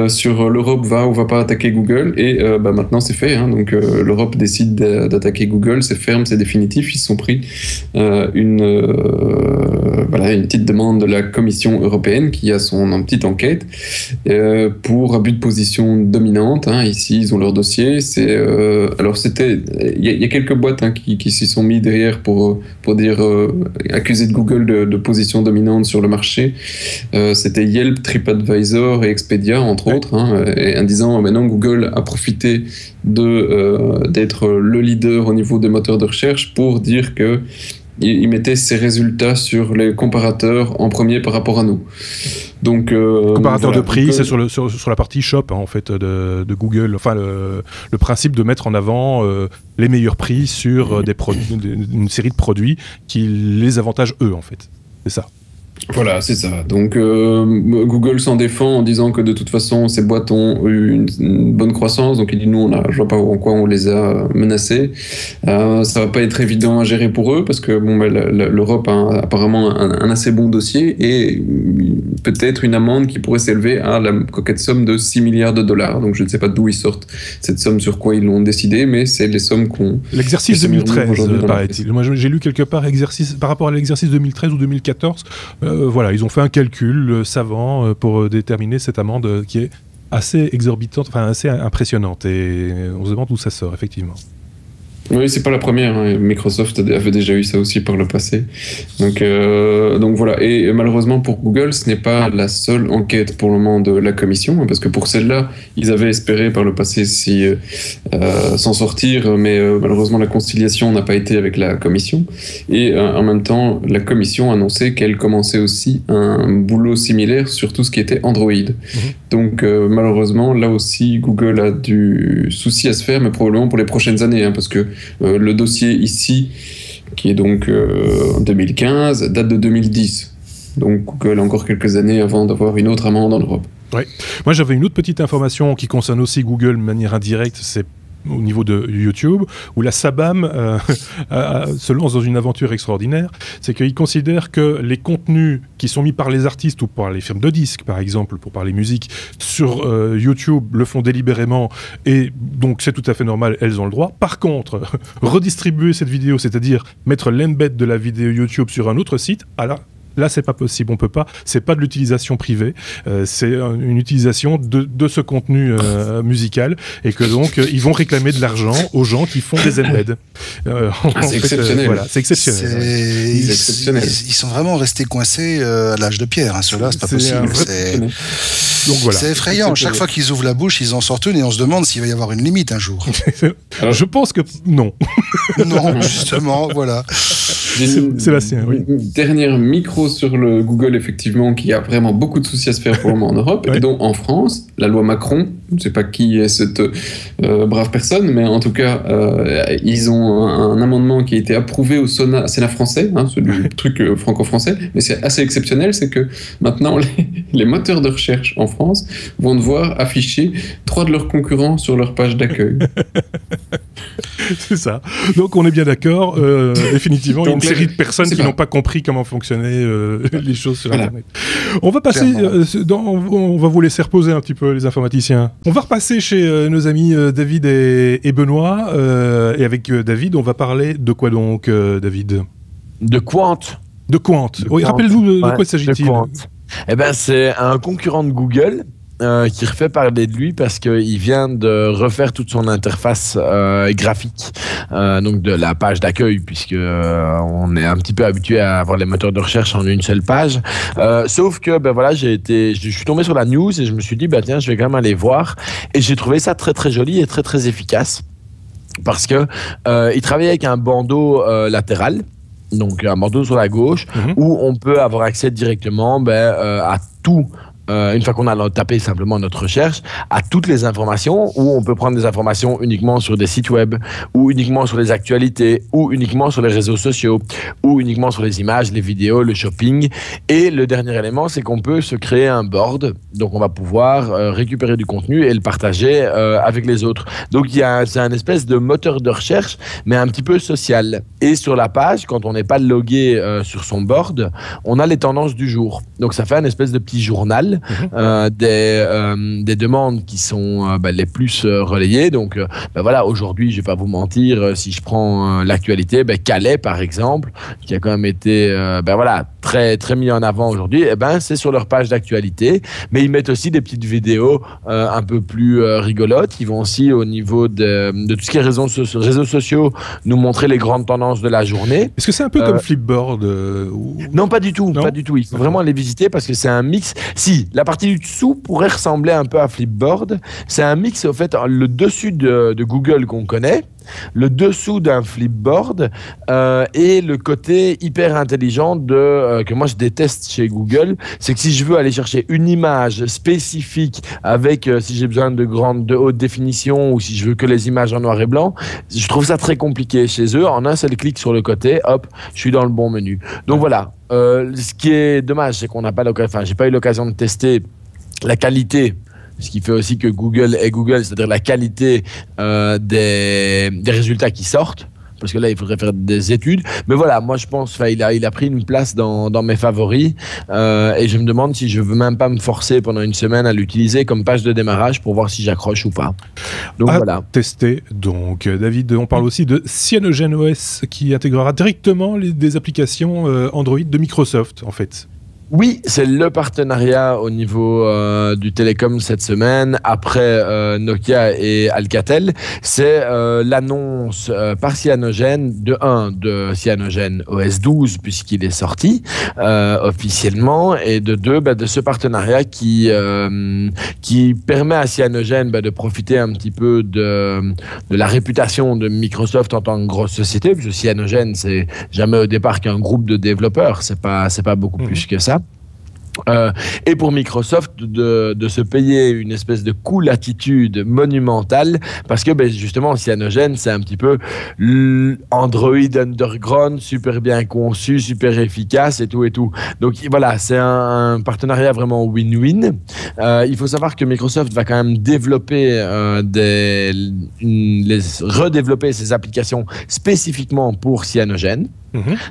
sur l'Europe va ou va pas attaquer Google. Et maintenant c'est fait. Hein, donc l'Europe décide d'attaquer Google, c'est ferme, c'est définitif. Ils se sont pris une petite demande de la Commission européenne qui a son petite enquête pour abus de position dominante. Hein. Ici, ils ont leur dossier. Alors il y a quelques boîtes qui s'y sont mis derrière pour dire accuser de Google de position dominante sur le marché. C'était Yelp, TripAdvisor et Expedia entre autres, en disant non, Google a profité d'être le leader au niveau des moteurs de recherche pour dire que il mettait ses résultats sur les comparateurs en premier par rapport à nous. Donc, comparateur de prix, c'est sur la partie shop en fait de Google. Enfin, le principe de mettre en avant les meilleurs prix sur une série de produits qui les avantagent eux en fait. C'est ça. Voilà, c'est ça. Donc Google s'en défend en disant que de toute façon ces boîtes ont eu une bonne croissance. Donc il dit nous, je vois pas en quoi on les a menacés. Ça va pas être évident à gérer pour eux parce que l'Europe a apparemment un assez bon dossier et peut-être une amende qui pourrait s'élever à la coquette somme de 6 milliards de dollars. Donc je ne sais pas d'où ils sortent cette somme, sur quoi ils l'ont décidé, mais c'est les sommes qu'on... L'exercice 2013, paraît-il. Moi j'ai lu quelque part par rapport à l'exercice 2013 ou 2014. Voilà, ils ont fait un calcul savant pour déterminer cette amende qui est assez exorbitante, enfin assez impressionnante. Et on se demande d'où ça sort, effectivement. Oui, c'est pas la première. Hein. Microsoft avait déjà eu ça aussi par le passé. Donc voilà. Et malheureusement pour Google, ce n'est pas la seule enquête pour le moment de la commission, parce que pour celle-là, ils avaient espéré par le passé s'en sortir, mais malheureusement la conciliation n'a pas été avec la commission. Et en même temps, la commission a annoncé qu'elle commençait aussi un boulot similaire sur tout ce qui était Android. Donc malheureusement, là aussi, Google a du souci à se faire, mais probablement pour les prochaines années, parce que le dossier ici, qui est donc en 2015, date de 2010. Donc Google a encore quelques années avant d'avoir une autre amende en Europe. Ouais. Moi j'avais une autre petite information qui concerne aussi Google de manière indirecte, c'est au niveau de YouTube, où la SABAM se lance dans une aventure extraordinaire. C'est qu'ils considèrent que les contenus qui sont mis par les artistes ou par les firmes de disques, par exemple, pour parler musique, sur YouTube, le font délibérément, et donc c'est tout à fait normal, elles ont le droit. Par contre, redistribuer cette vidéo, c'est-à-dire mettre l'embed de la vidéo YouTube sur un autre site, là, c'est pas possible, on peut pas. C'est pas de l'utilisation privée, c'est une utilisation de ce contenu musical, et que donc ils vont réclamer de l'argent aux gens qui font des embeds. C'est exceptionnel. Voilà, c'est exceptionnel. Ils sont vraiment restés coincés à l'âge de pierre. Hein, ceux-là, c'est pas possible. Donc, voilà. C'est effrayant. Chaque fois qu'ils ouvrent la bouche, ils en sortent une, et on se demande s'il va y avoir une limite un jour. Alors, je pense que non. Non, justement, voilà. Sébastien, oui. Une dernière micro sur le Google, effectivement, qui a vraiment beaucoup de soucis à se faire pour le moment en Europe. Ouais. Et donc en France, la loi Macron, je ne sais pas qui est cette brave personne, mais en tout cas, ils ont un amendement qui a été approuvé au Sénat français, c'est du truc franco-français, mais c'est assez exceptionnel, c'est que maintenant, les moteurs de recherche en France vont devoir afficher 3 de leurs concurrents sur leur page d'accueil. C'est ça. Donc on est bien d'accord, définitivement, il y a une série de personnes qui n'ont pas compris comment fonctionnaient les choses sur Internet. On va passer, on va vous laisser reposer un petit peu les informaticiens. On va repasser chez nos amis David et Benoît, et avec David, on va parler de quoi donc, David ? De Quant. De Quant. Oui, rappelle-nous de quoi s'agit-il ? Eh ben, c'est un concurrent de Google qui refait parler de lui parce qu'il vient de refaire toute son interface graphique, donc de la page d'accueil, puisque on est un petit peu habitué à avoir les moteurs de recherche en une seule page. Sauf que voilà, je suis tombé sur la news et je me suis dit tiens, je vais quand même aller voir, et j'ai trouvé ça très très joli et très très efficace. parce que il travaille avec un bandeau latéral, donc un bandeau sur la gauche, où on peut avoir accès directement à tout. Une fois qu'on a tapé simplement notre recherche, à toutes les informations, où on peut prendre des informations uniquement sur des sites web, ou uniquement sur les actualités, ou uniquement sur les réseaux sociaux, ou uniquement sur les images, les vidéos, le shopping. Et le dernier élément, c'est qu'on peut se créer un board, donc on va pouvoir récupérer du contenu et le partager avec les autres. Donc c'est un espèce de moteur de recherche, mais un petit peu social. Et sur la page, quand on n'est pas logué sur son board, on a les tendances du jour. Donc ça fait un espèce de petit journal des demandes qui sont les plus relayées. Donc voilà, aujourd'hui, je vais pas vous mentir, si je prends l'actualité, Calais par exemple, qui a quand même été très très mis en avant aujourd'hui, c'est sur leur page d'actualité, mais ils mettent aussi des petites vidéos un peu plus rigolotes. Ils vont aussi au niveau de tout ce qui est réseaux sociaux nous montrer les grandes tendances de la journée. Est-ce que c'est un peu comme Flipboard Non, pas du tout, pas du tout. Il faut vraiment les visiter parce que c'est un mix. Si, la partie du dessous pourrait ressembler un peu à Flipboard. C'est un mix, au fait, le dessus de Google qu'on connaît, le dessous d'un Flipboard et le côté hyper intelligent que moi je déteste chez Google, c'est que si je veux aller chercher une image spécifique avec, si j'ai besoin de haute définition ou si je veux que les images en noir et blanc, je trouve ça très compliqué chez eux. En un seul clic sur le côté, hop, je suis dans le bon menu. Donc voilà. Ce qui est dommage, c'est qu'on n'a pas j'ai pas eu l'occasion de tester la qualité, ce qui fait aussi que Google est Google, c'est-à-dire la qualité des résultats qui sortent. Parce que là, il faudrait faire des études. Mais voilà, moi, je pense il a pris une place dans mes favoris. Et je me demande si je veux même pas me forcer pendant une semaine à l'utiliser comme page de démarrage pour voir si j'accroche ou pas. Donc voilà. Tester. Donc, David, on parle aussi de CyanogenOS qui intégrera directement des applications Android de Microsoft, en fait. Oui, c'est le partenariat au niveau du télécom cette semaine, après Nokia et Alcatel. C'est l'annonce par Cyanogen de Cyanogen OS 12, puisqu'il est sorti officiellement, et de 2, de ce partenariat qui permet à Cyanogen de profiter un petit peu de la réputation de Microsoft en tant que grosse société, puisque Cyanogen, c'est jamais au départ qu'un groupe de développeurs, c'est pas beaucoup plus que ça. Et pour Microsoft de se payer une espèce de cool attitude monumentale, parce que justement Cyanogen, c'est un petit peu Android underground, super bien conçu, super efficace et tout. Donc voilà, c'est un partenariat vraiment win-win. Il faut savoir que Microsoft va quand même développer redévelopper ses applications spécifiquement pour Cyanogen.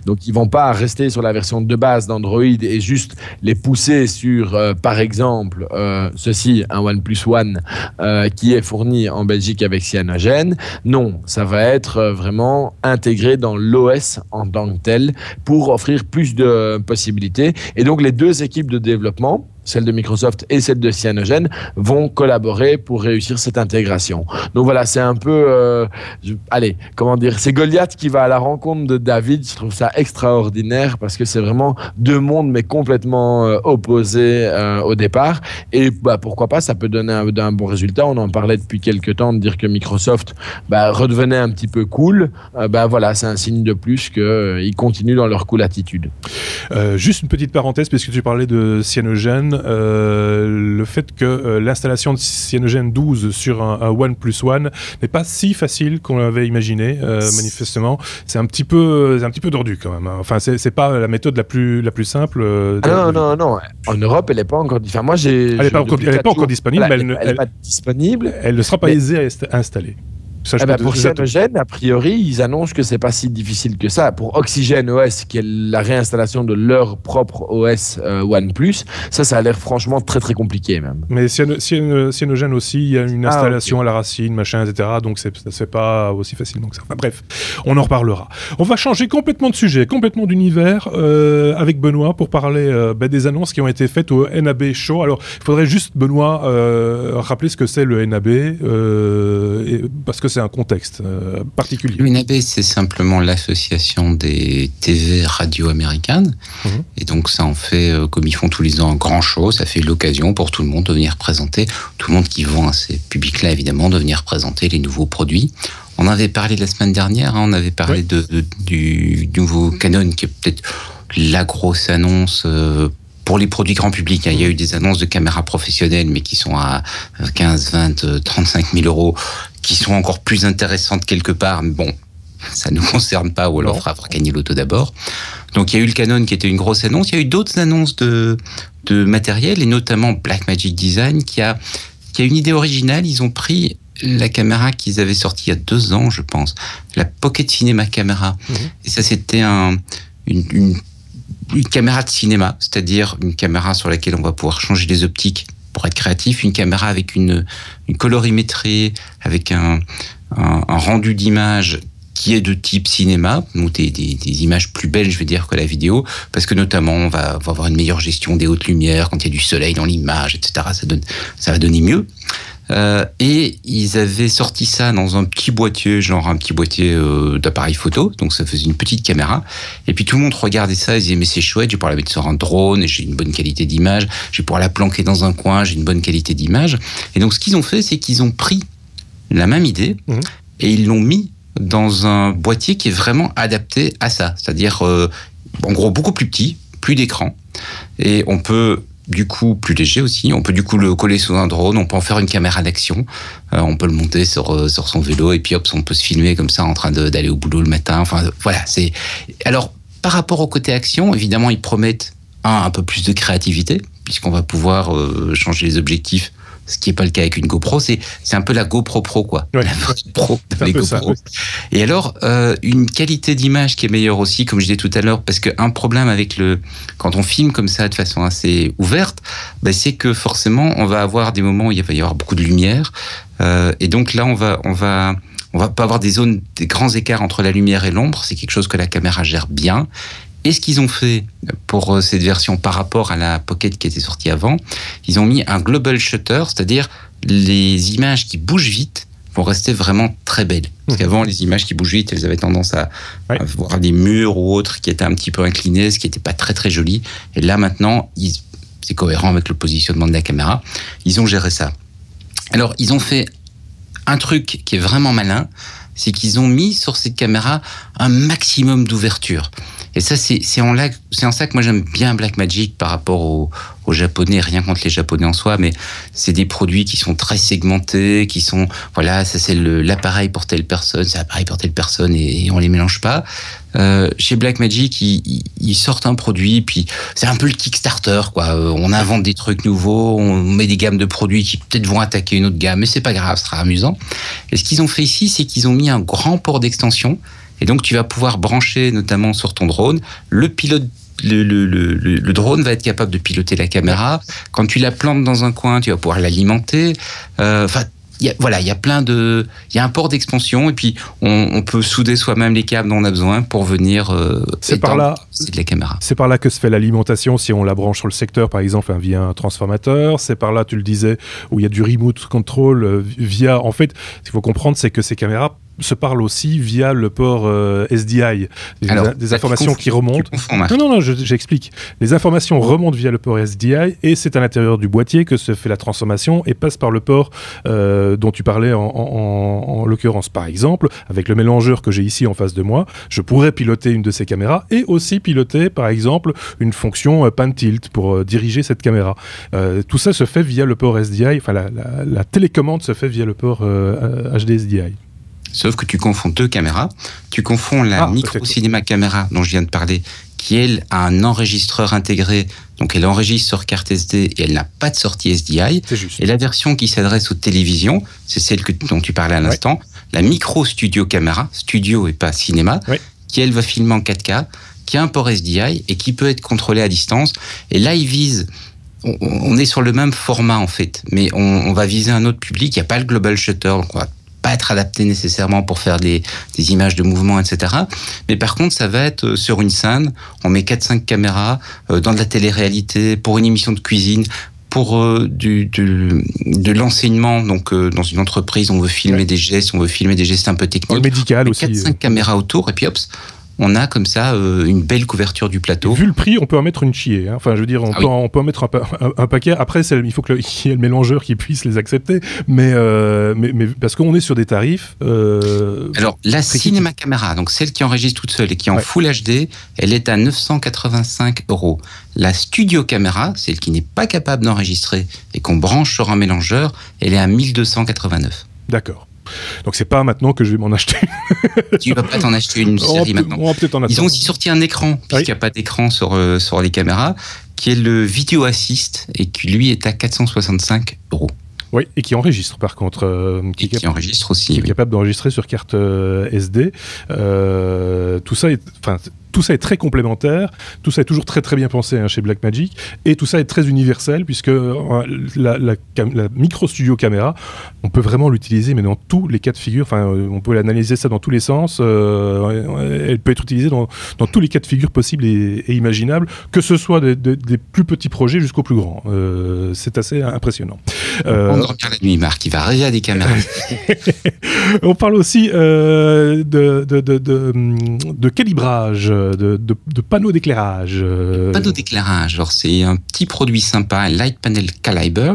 Donc ils vont pas rester sur la version de base d'Android et juste les pousser sur par exemple un OnePlus One qui est fourni en Belgique avec Cyanogen. Non, ça va être vraiment intégré dans l'OS en tant que tel pour offrir plus de possibilités. Et donc les deux équipes de développement, celle de Microsoft et celle de Cyanogen, vont collaborer pour réussir cette intégration. Donc voilà, c'est un peu... c'est Goliath qui va à la rencontre de David. Je trouve ça extraordinaire parce que c'est vraiment deux mondes mais complètement opposés au départ. Et pourquoi pas, ça peut donner un bon résultat. On en parlait depuis quelques temps de dire que Microsoft redevenait un petit peu cool. Voilà, c'est un signe de plus qu'ils continuent dans leur cool attitude. Juste une petite parenthèse, parce que tu parlais de Cyanogen. Le fait que l'installation de Cyanogen 12 sur un OnePlus One n'est pas si facile qu'on l'avait imaginé, manifestement. C'est un petit peu tordu quand même. Enfin, c'est pas la méthode la plus simple. Non. En Europe, elle n'est pas encore. Enfin, moi, elle n'est pas encore disponible. Voilà, elle n'est pas disponible. Elle ne sera pas aisée à installer. Pour Cyanogen, a priori, ils annoncent que c'est pas si difficile que ça. Pour OxygenOS, qui est la réinstallation de leur propre OS OnePlus, ça a l'air franchement très très compliqué même. Mais Cyanogen aussi, il y a une installation à la racine, machin, etc. Donc ça se fait pas aussi facile. Donc ça. Enfin, bref, on en reparlera. On va changer complètement de sujet, complètement d'univers, avec Benoît pour parler des annonces qui ont été faites au NAB Show. Alors, il faudrait juste, Benoît, rappeler ce que c'est le NAB, parce que c'est un contexte particulier. Le NAB, c'est simplement l'association des TV radio américaines. Et donc, ça en fait, comme ils font tous les ans, un grand show. Ça fait l'occasion pour tout le monde de venir présenter, tout le monde qui vend à ces publics-là, évidemment, de venir présenter les nouveaux produits. On en avait parlé la semaine dernière, on avait parlé du nouveau Canon, qui est peut-être la grosse annonce pour les produits grand public. Il y a eu des annonces de caméras professionnelles, mais qui sont à 15, 20, 35 000 euros, qui sont encore plus intéressantes quelque part. Mais bon, ça ne nous concerne pas, ou alors il faudra avoir gagné l'auto d'abord. Donc il y a eu le Canon qui était une grosse annonce. Il y a eu d'autres annonces de matériel, et notamment Blackmagic Design, qui a une idée originale. Ils ont pris la caméra qu'ils avaient sortie il y a 2 ans, je pense, la Pocket Cinema Camera. Et ça, c'était une caméra de cinéma, c'est-à-dire une caméra sur laquelle on va pouvoir changer les optiques pour être créatif, une caméra avec une colorimétrie, avec un rendu d'image qui est de type cinéma, donc des images plus belles, je veux dire, que la vidéo, parce que notamment, on va avoir une meilleure gestion des hautes lumières, quand il y a du soleil dans l'image, etc. Ça va donner mieux. Et ils avaient sorti ça dans un petit boîtier, genre un petit boîtier d'appareil photo, donc ça faisait une petite caméra. Et puis tout le monde regardait ça et disait, mais c'est chouette, je vais pouvoir la mettre sur un drone et j'ai une bonne qualité d'image, je vais pouvoir la planquer dans un coin, j'ai une bonne qualité d'image. Et donc ce qu'ils ont fait, c'est qu'ils ont pris la même idée et ils l'ont mis dans un boîtier qui est vraiment adapté à ça. C'est-à-dire, en gros, beaucoup plus petit, plus d'écran. Et on peut, du coup, plus léger aussi. On peut, du coup, le coller sous un drone. On peut en faire une caméra d'action. On peut le monter sur son vélo. Et puis, hop, on peut se filmer comme ça en train d'aller au boulot le matin. Enfin, voilà. Alors, par rapport au côté action, évidemment, ils promettent un peu plus de créativité, puisqu'on va pouvoir changer les objectifs. Ce qui n'est pas le cas avec une GoPro, c'est un peu la GoPro Pro, quoi. Ouais. La Pro, les GoPro. Ça, ouais. Et alors, une qualité d'image qui est meilleure aussi, comme je disais tout à l'heure, parce qu'un problème avec quand on filme comme ça de façon assez ouverte, c'est que forcément, on va avoir des moments où il va y avoir beaucoup de lumière, et donc là, on va pas avoir des grands écarts entre la lumière et l'ombre. C'est quelque chose que la caméra gère bien. Et ce qu'ils ont fait pour cette version par rapport à la Pocket qui était sortie avant, ils ont mis un global shutter, c'est-à-dire les images qui bougent vite vont rester vraiment très belles. Parce qu'avant, les images qui bougent vite, elles avaient tendance à voir des murs ou autres qui étaient un petit peu inclinés, ce qui n'était pas très très joli. Et là maintenant, c'est cohérent avec le positionnement de la caméra. Ils ont géré ça. Alors, ils ont fait un truc qui est vraiment malin, c'est qu'ils ont mis sur cette caméra un maximum d'ouverture. Et ça, c'est en ça que moi j'aime bien Blackmagic par rapport aux Japonais, rien contre les Japonais en soi, mais c'est des produits qui sont très segmentés, qui sont, voilà, ça c'est l'appareil pour telle personne, c'est l'appareil pour telle personne et on les mélange pas. Chez Blackmagic, ils sortent un produit, puis c'est un peu le Kickstarter, quoi. On invente des trucs nouveaux, on met des gammes de produits qui peut-être vont attaquer une autre gamme, mais c'est pas grave, ce sera amusant. Et ce qu'ils ont fait ici, c'est qu'ils ont mis un grand port d'extension. Et donc, tu vas pouvoir brancher, notamment sur ton drone, le pilote. Le drone va être capable de piloter la caméra. Quand tu la plantes dans un coin, tu vas pouvoir l'alimenter. Enfin, il y a un port d'expansion et puis on peut souder soi-même les câbles dont on a besoin pour venir étendre de la caméra. C'est par là que se fait l'alimentation si on la branche sur le secteur, par exemple, via un transformateur. C'est par là, tu le disais, où il y a du remote control via... En fait, ce qu'il faut comprendre, c'est que ces caméras se parlent aussi via le port SDI. Des informations qui remontent. Non, j'explique. Les informations remontent via le port SDI et c'est à l'intérieur du boîtier que se fait la transformation et passe par le port dont tu parlais en l'occurrence. Par exemple, avec le mélangeur que j'ai ici en face de moi, je pourrais piloter une de ces caméras et aussi piloter, par exemple, une fonction pan tilt pour diriger cette caméra. Tout ça se fait via le port SDI, enfin la télécommande se fait via le port HD SDI. Sauf que tu confonds 2 caméras. Tu confonds la micro-cinéma caméra dont je viens de parler, qui, elle, a un enregistreur intégré. Donc, elle enregistre sur carte SD et elle n'a pas de sortie SDI. C'est juste. Et la version qui s'adresse aux télévisions, c'est celle dont tu parlais à l'instant, la micro-studio caméra, studio et pas cinéma, qui, elle, va filmer en 4K, qui a un port SDI et qui peut être contrôlé à distance. Et là, il vise... On est sur le même format, en fait. Mais on va viser un autre public. Il n'y a pas le global shutter, donc on va pas être adapté nécessairement pour faire des images de mouvement, etc. Mais par contre, ça va être sur une scène, on met 4-5 caméras, dans de la télé-réalité, pour une émission de cuisine, pour de l'enseignement, donc dans une entreprise, on veut filmer des gestes, un peu techniques. Dans le médical aussi. 4-5 caméras autour, et puis hop, on a comme ça une belle couverture du plateau. Vu le prix, on peut en mettre une chier. Hein. Enfin, je veux dire, on peut en mettre un paquet. Après, il faut qu'il y ait le mélangeur qui puisse les accepter. Mais parce qu'on est sur des tarifs. Alors, la Cinema Camera, donc celle qui enregistre toute seule et qui est en Full HD, elle est à 985 €. La Studio Camera, celle qui n'est pas capable d'enregistrer et qu'on branche sur un mélangeur, elle est à 1289. D'accord. Donc c'est pas maintenant que je vais m'en acheter. Tu vas pas t'en acheter une série maintenant. Ils ont aussi sorti un écran, puisqu'il n'y a pas d'écran sur les caméras, qui est le Video Assist et qui lui est à 465 €. Oui, et qui enregistre par contre. Qui enregistre aussi. Qui est capable d'enregistrer sur carte SD. Tout ça est très complémentaire, tout ça est toujours très très bien pensé chez Blackmagic, et tout ça est très universel, puisque la micro studio caméra, on peut vraiment l'utiliser, mais dans tous les cas de figure, on peut l'analyser ça dans tous les sens, elle peut être utilisée dans tous les cas de figure possibles et imaginables, que ce soit des plus petits projets jusqu'aux plus grands. C'est assez impressionnant. On regarde la nuit, Marc, il va regarder des caméras. On parle aussi de calibrage, de panneaux d'éclairage. Panneaux d'éclairage, alors c'est un petit produit sympa, un Light Panel Caliber,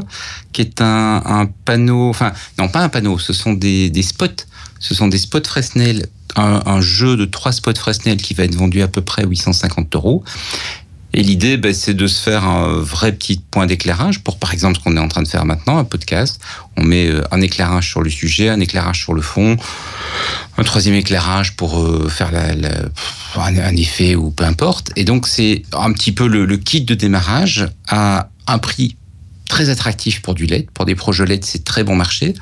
qui est un panneau, enfin non pas un panneau, ce sont des spots, Fresnel, un jeu de 3 spots Fresnel qui va être vendu à peu près 850 €. Et l'idée, c'est de se faire un vrai petit point d'éclairage pour, par exemple, ce qu'on est en train de faire maintenant, un podcast. On met un éclairage sur le sujet, un éclairage sur le fond, un troisième éclairage pour faire un effet ou peu importe. Et donc, c'est un petit peu le kit de démarrage à un prix très attractif pour du LED. Pour des projets LED, c'est très bon marché.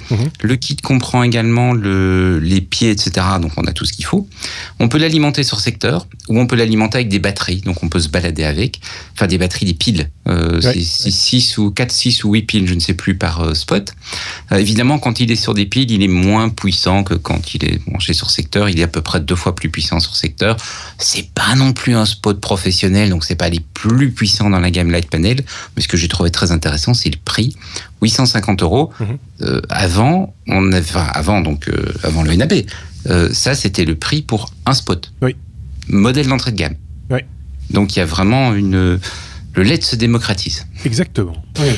Le kit comprend également les pieds, etc. Donc, on a tout ce qu'il faut. On peut l'alimenter sur secteur ou on peut l'alimenter avec des batteries. Donc, on peut se balader avec. Enfin, des batteries, des piles. C'est 6 ou 8 piles, je ne sais plus, par spot. Évidemment, quand il est sur des piles, il est moins puissant que quand il est branché sur secteur. Il est à peu près 2 fois plus puissant sur secteur. C'est pas non plus un spot professionnel, donc c'est pas les plus puissants dans la gamme Light Panel. Mais ce que j'ai trouvé très intéressant, c'est le prix, 850 €. Avant le NAB, ça c'était le prix pour un spot. Oui. Modèle d'entrée de gamme. Oui. Donc il y a vraiment le LED se démocratise. Exactement. Oui.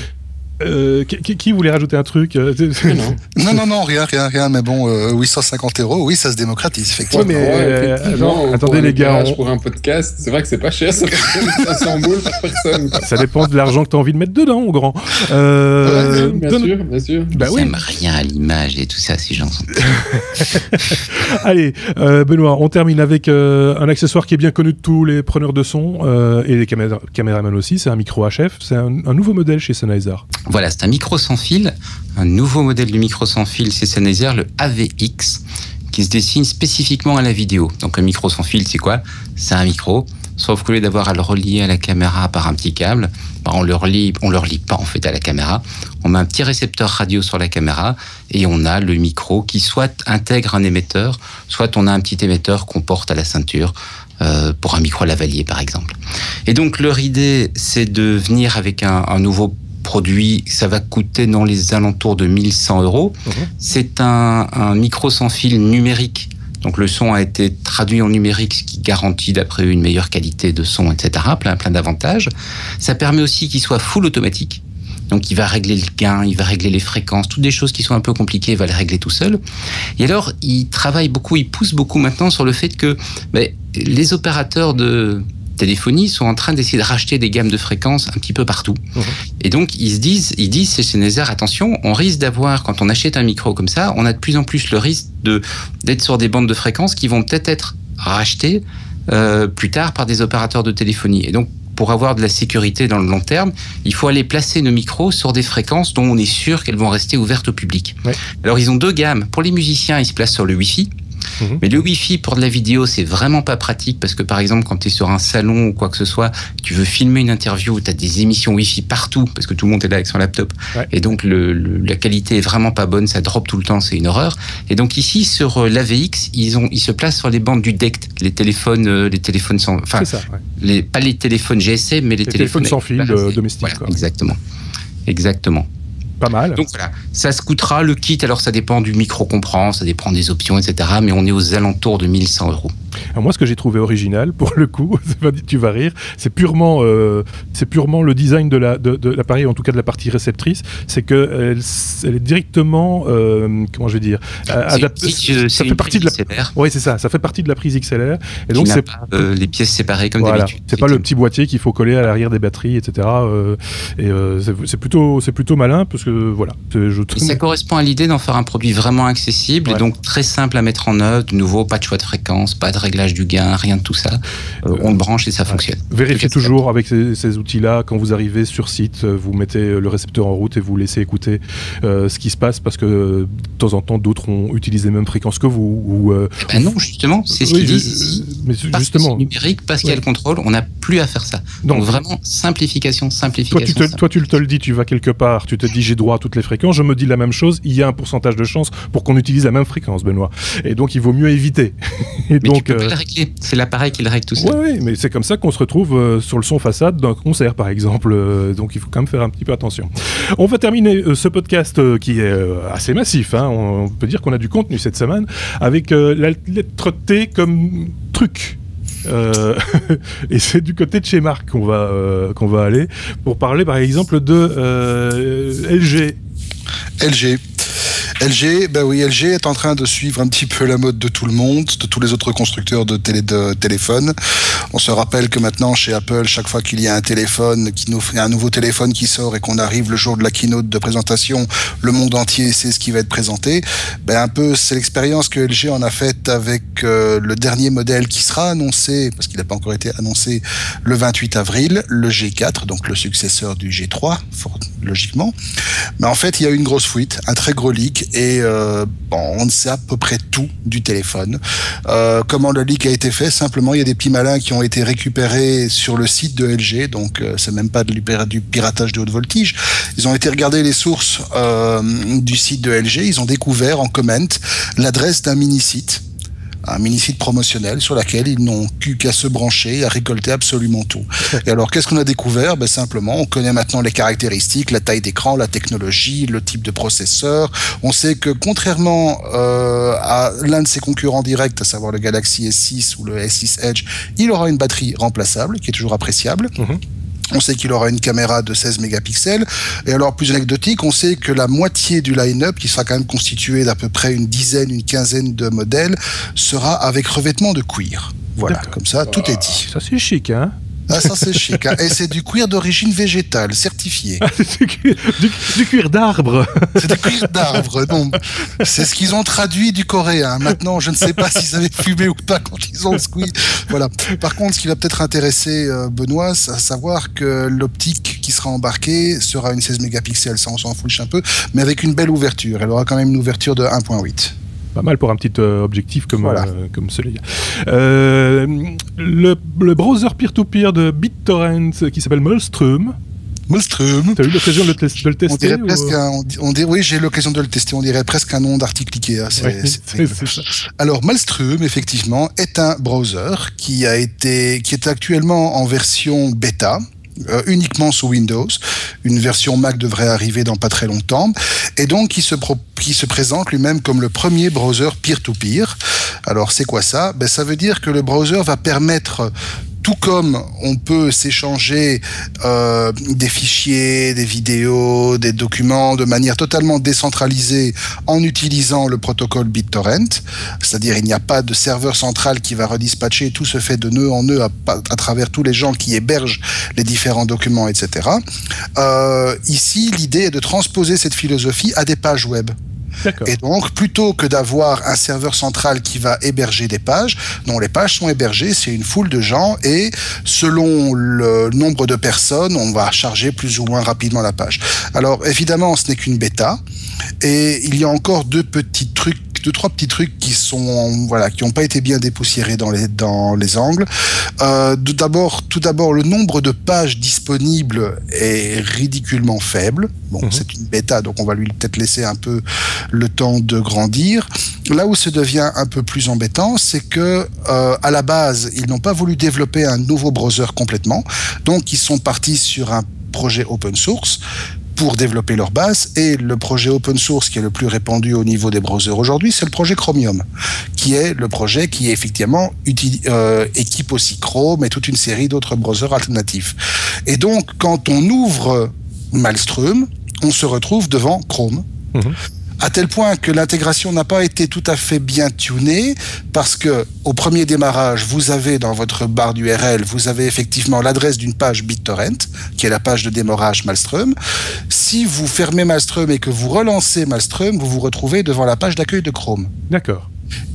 Qui voulait rajouter un truc? Non, rien. Mais bon, 850 €, oui, ça se démocratise, effectivement. Ouais, mais attendez les gars. Pour un podcast, c'est vrai que c'est pas cher, ça fait 500 boules par personne. Ça dépend de l'argent que tu as envie de mettre dedans, mon grand. Bien sûr. Bah oui. Ils n'aiment rien à l'image et tout ça, ces gens sont... Allez, Benoît, on termine avec un accessoire qui est bien connu de tous les preneurs de son et les caméramans aussi. C'est un micro HF. C'est un nouveau modèle chez Sennheiser. Voilà, c'est un micro sans fil, un nouveau modèle du micro sans fil, c'est Sennheiser, le AVX, qui se destine spécifiquement à la vidéo. Donc un micro sans fil, c'est quoi? C'est un micro, sauf qu'au lieu d'avoir à le relier à la caméra par un petit câble, on le relie pas en fait à la caméra, on met un petit récepteur radio sur la caméra et on a le micro qui soit intègre un émetteur, soit on a un petit émetteur qu'on porte à la ceinture, pour un micro lavalier par exemple. Et donc leur idée, c'est de venir avec un nouveau produit, ça va coûter dans les alentours de 1100 €. C'est un micro sans fil numérique. Donc le son a été traduit en numérique, ce qui garantit d'après eux une meilleure qualité de son, etc. Plein d'avantages. Ça permet aussi qu'il soit full automatique. Donc il va régler le gain, il va régler les fréquences, toutes des choses qui sont un peu compliquées, il va les régler tout seul. Et alors, il travaille beaucoup, il pousse beaucoup maintenant sur le fait que les opérateurs de téléphonie sont en train d'essayer de racheter des gammes de fréquences un petit peu partout. Et donc, ils disent chez Sennheiser, attention, on risque d'avoir, quand on achète un micro comme ça, on a de plus en plus le risque d'être sur des bandes de fréquences qui vont peut-être être rachetées plus tard par des opérateurs de téléphonie. Et donc, pour avoir de la sécurité dans le long terme, il faut aller placer nos micros sur des fréquences dont on est sûr qu'elles vont rester ouvertes au public. Alors, ils ont 2 gammes. Pour les musiciens, ils se placent sur le Wi-Fi. Mais le Wi-Fi pour de la vidéo, c'est vraiment pas pratique parce que par exemple, quand tu es sur un salon ou quoi que ce soit, tu veux filmer une interview, tu as des émissions Wi-Fi partout parce que tout le monde est là avec son laptop. Et donc, la qualité est vraiment pas bonne, ça drop tout le temps, c'est une horreur. Et donc ici, sur l'AVX, ils se placent sur les bandes du DECT, les téléphones sans... Enfin, pas les téléphones GSM, mais les téléphones sans fil domestiques. Voilà, exactement. Pas mal. Donc voilà, ça se coûtera le kit, alors ça dépend du micro qu'on prend, ça dépend des options, etc. Mais on est aux alentours de 1100 €. Alors moi, ce que j'ai trouvé original, pour le coup, tu vas rire, c'est purement le design de l'appareil, en tout cas de la partie réceptrice, c'est que elle est directement, comment je vais dire, ça fait partie de la. Oui, c'est ça. Ça fait partie de la prise XLR. Et donc c'est pas les pièces séparées comme d'habitude. C'est pas le petit boîtier qu'il faut coller à l'arrière des batteries, etc. C'est plutôt malin parce que voilà. Ça correspond à l'idée d'en faire un produit vraiment accessible et donc très simple à mettre en œuvre. De nouveau, pas de choix de fréquence, pas de réglage du gain, rien de tout ça. On le branche et ça fonctionne. Vérifiez toujours avec ces outils-là, quand vous arrivez sur site, vous mettez le récepteur en route et vous laissez écouter ce qui se passe parce que de temps en temps, d'autres ont utilisé les mêmes fréquences que vous. Non, justement, c'est ce qu'ils disent. Mais parce justement, que c'est numérique, parce qu'il y a le contrôle, on n'a plus à faire ça. Donc vraiment, simplification. Toi, tu te le dis, tu vas quelque part, tu te dis j'ai droit à toutes les fréquences, je me dis la même chose, il y a un pourcentage de chance pour qu'on utilise la même fréquence, Benoît. Et donc, il vaut mieux éviter. Mais donc, tu peux pas le régler. C'est l'appareil qui le règle tout seul. Oui, mais c'est comme ça qu'on se retrouve sur le son façade d'un concert, par exemple. Donc, il faut quand même faire un petit peu attention. On va terminer ce podcast qui est assez massif. Hein. On peut dire qu'on a du contenu cette semaine avec la lettre T comme truc. Et c'est du côté de chez Marc qu'on va aller pour parler, par exemple, de LG. LG, ben oui, LG est en train de suivre un petit peu la mode de tout le monde, de tous les autres constructeurs de téléphones. On se rappelle que maintenant, chez Apple, chaque fois qu'il y a un nouveau téléphone qui sort et qu'on arrive le jour de la keynote de présentation, le monde entier sait ce qui va être présenté. Ben un peu, c'est l'expérience que LG en a faite avec le dernier modèle qui sera annoncé, parce qu'il n'a pas encore été annoncé, le 28 avril, le G4, donc le successeur du G3, logiquement. Mais en fait, il y a eu une grosse fuite, un très gros leak, et on sait à peu près tout du téléphone. Comment le leak a été fait? Simplement, il y a des petits malins qui ont été récupérés sur le site de LG, donc c'est même pas du piratage de haute voltige. Ils ont été regarder les sources du site de LG, ils ont découvert en comment l'adresse d'un mini-site. Un mini-site promotionnel sur lequel ils n'ont qu'à se brancher et à récolter absolument tout. Et alors, qu'est-ce qu'on a découvert? Ben, simplement, on connaît maintenant les caractéristiques, la taille d'écran, la technologie, le type de processeur. On sait que contrairement à l'un de ses concurrents directs, à savoir le Galaxy S6 ou le S6 Edge, il aura une batterie remplaçable, qui est toujours appréciable. On sait qu'il aura une caméra de 16 mégapixels. Et alors, plus anecdotique, on sait que la moitié du line-up, qui sera quand même constitué d'à peu près une quinzaine de modèles, sera avec revêtement de cuir. Voilà, comme ça, tout est dit. Ça, c'est chic, hein? Ah, ça c'est chic, hein. Et c'est du cuir d'origine végétale, certifié. Du cuir d'arbre. C'est du cuir d'arbre, non. C'est ce qu'ils ont traduit du coréen. Maintenant, je ne sais pas s'ils avaient fumé ou pas quand ils ont squeeze. Voilà. Par contre, ce qui va peut-être intéresser Benoît, c'est à savoir que l'optique qui sera embarquée sera une 16 mégapixels, ça on s'en fiche un peu, mais avec une belle ouverture. Elle aura quand même une ouverture de 1.8. Pas mal pour un petit objectif comme celui-là. Le browser peer-to-peer de BitTorrent qui s'appelle Maelstrom. T'as eu l'occasion de le tester? Oui, j'ai eu l'occasion de le tester. On dirait presque un nom d'article Ikea. C'est ça. Alors, Maelstrom, effectivement, est un browser qui est actuellement en version bêta. Uniquement sous Windows. Une version Mac devrait arriver dans pas très longtemps. Et donc, qui se présente lui-même comme le premier browser peer-to-peer. Alors, c'est quoi ça? Ben, ça veut dire que le browser va permettre, tout comme on peut s'échanger des fichiers, des vidéos, des documents de manière totalement décentralisée en utilisant le protocole BitTorrent, c'est-à-dire il n'y a pas de serveur central qui va redispatcher, tout se fait de nœud en nœud à travers tous les gens qui hébergent les différents documents, etc. Ici, l'idée est de transposer cette philosophie à des pages web. Et donc, plutôt que d'avoir un serveur central qui va héberger des pages, dont les pages sont hébergées, c'est une foule de gens et selon le nombre de personnes, on va charger plus ou moins rapidement la page. Alors, évidemment, ce n'est qu'une bêta et il y a encore deux, trois petits trucs qui n'ont pas été bien dépoussiérés dans les angles. Tout d'abord, le nombre de pages disponibles est ridiculement faible. Bon, c'est une bêta, donc on va lui peut-être laisser un peu le temps de grandir. Là où ça devient un peu plus embêtant, c'est que à la base, ils n'ont pas voulu développer un nouveau browser complètement, donc ils sont partis sur un projet open source. pour développer leur base. Et le projet open source qui est le plus répandu au niveau des browsers aujourd'hui, c'est le projet Chromium, qui est le projet qui effectivement équipe aussi Chrome et toute une série d'autres browsers alternatifs. Et donc, quand on ouvre Maelstrom, on se retrouve devant Chrome. À tel point que l'intégration n'a pas été tout à fait bien tunée, parce que au premier démarrage, vous avez dans votre barre d'URL, vous avez effectivement l'adresse d'une page BitTorrent, qui est la page de démarrage Maelstrom. Si vous fermez Maelstrom et que vous relancez Maelstrom, vous vous retrouvez devant la page d'accueil de Chrome. D'accord.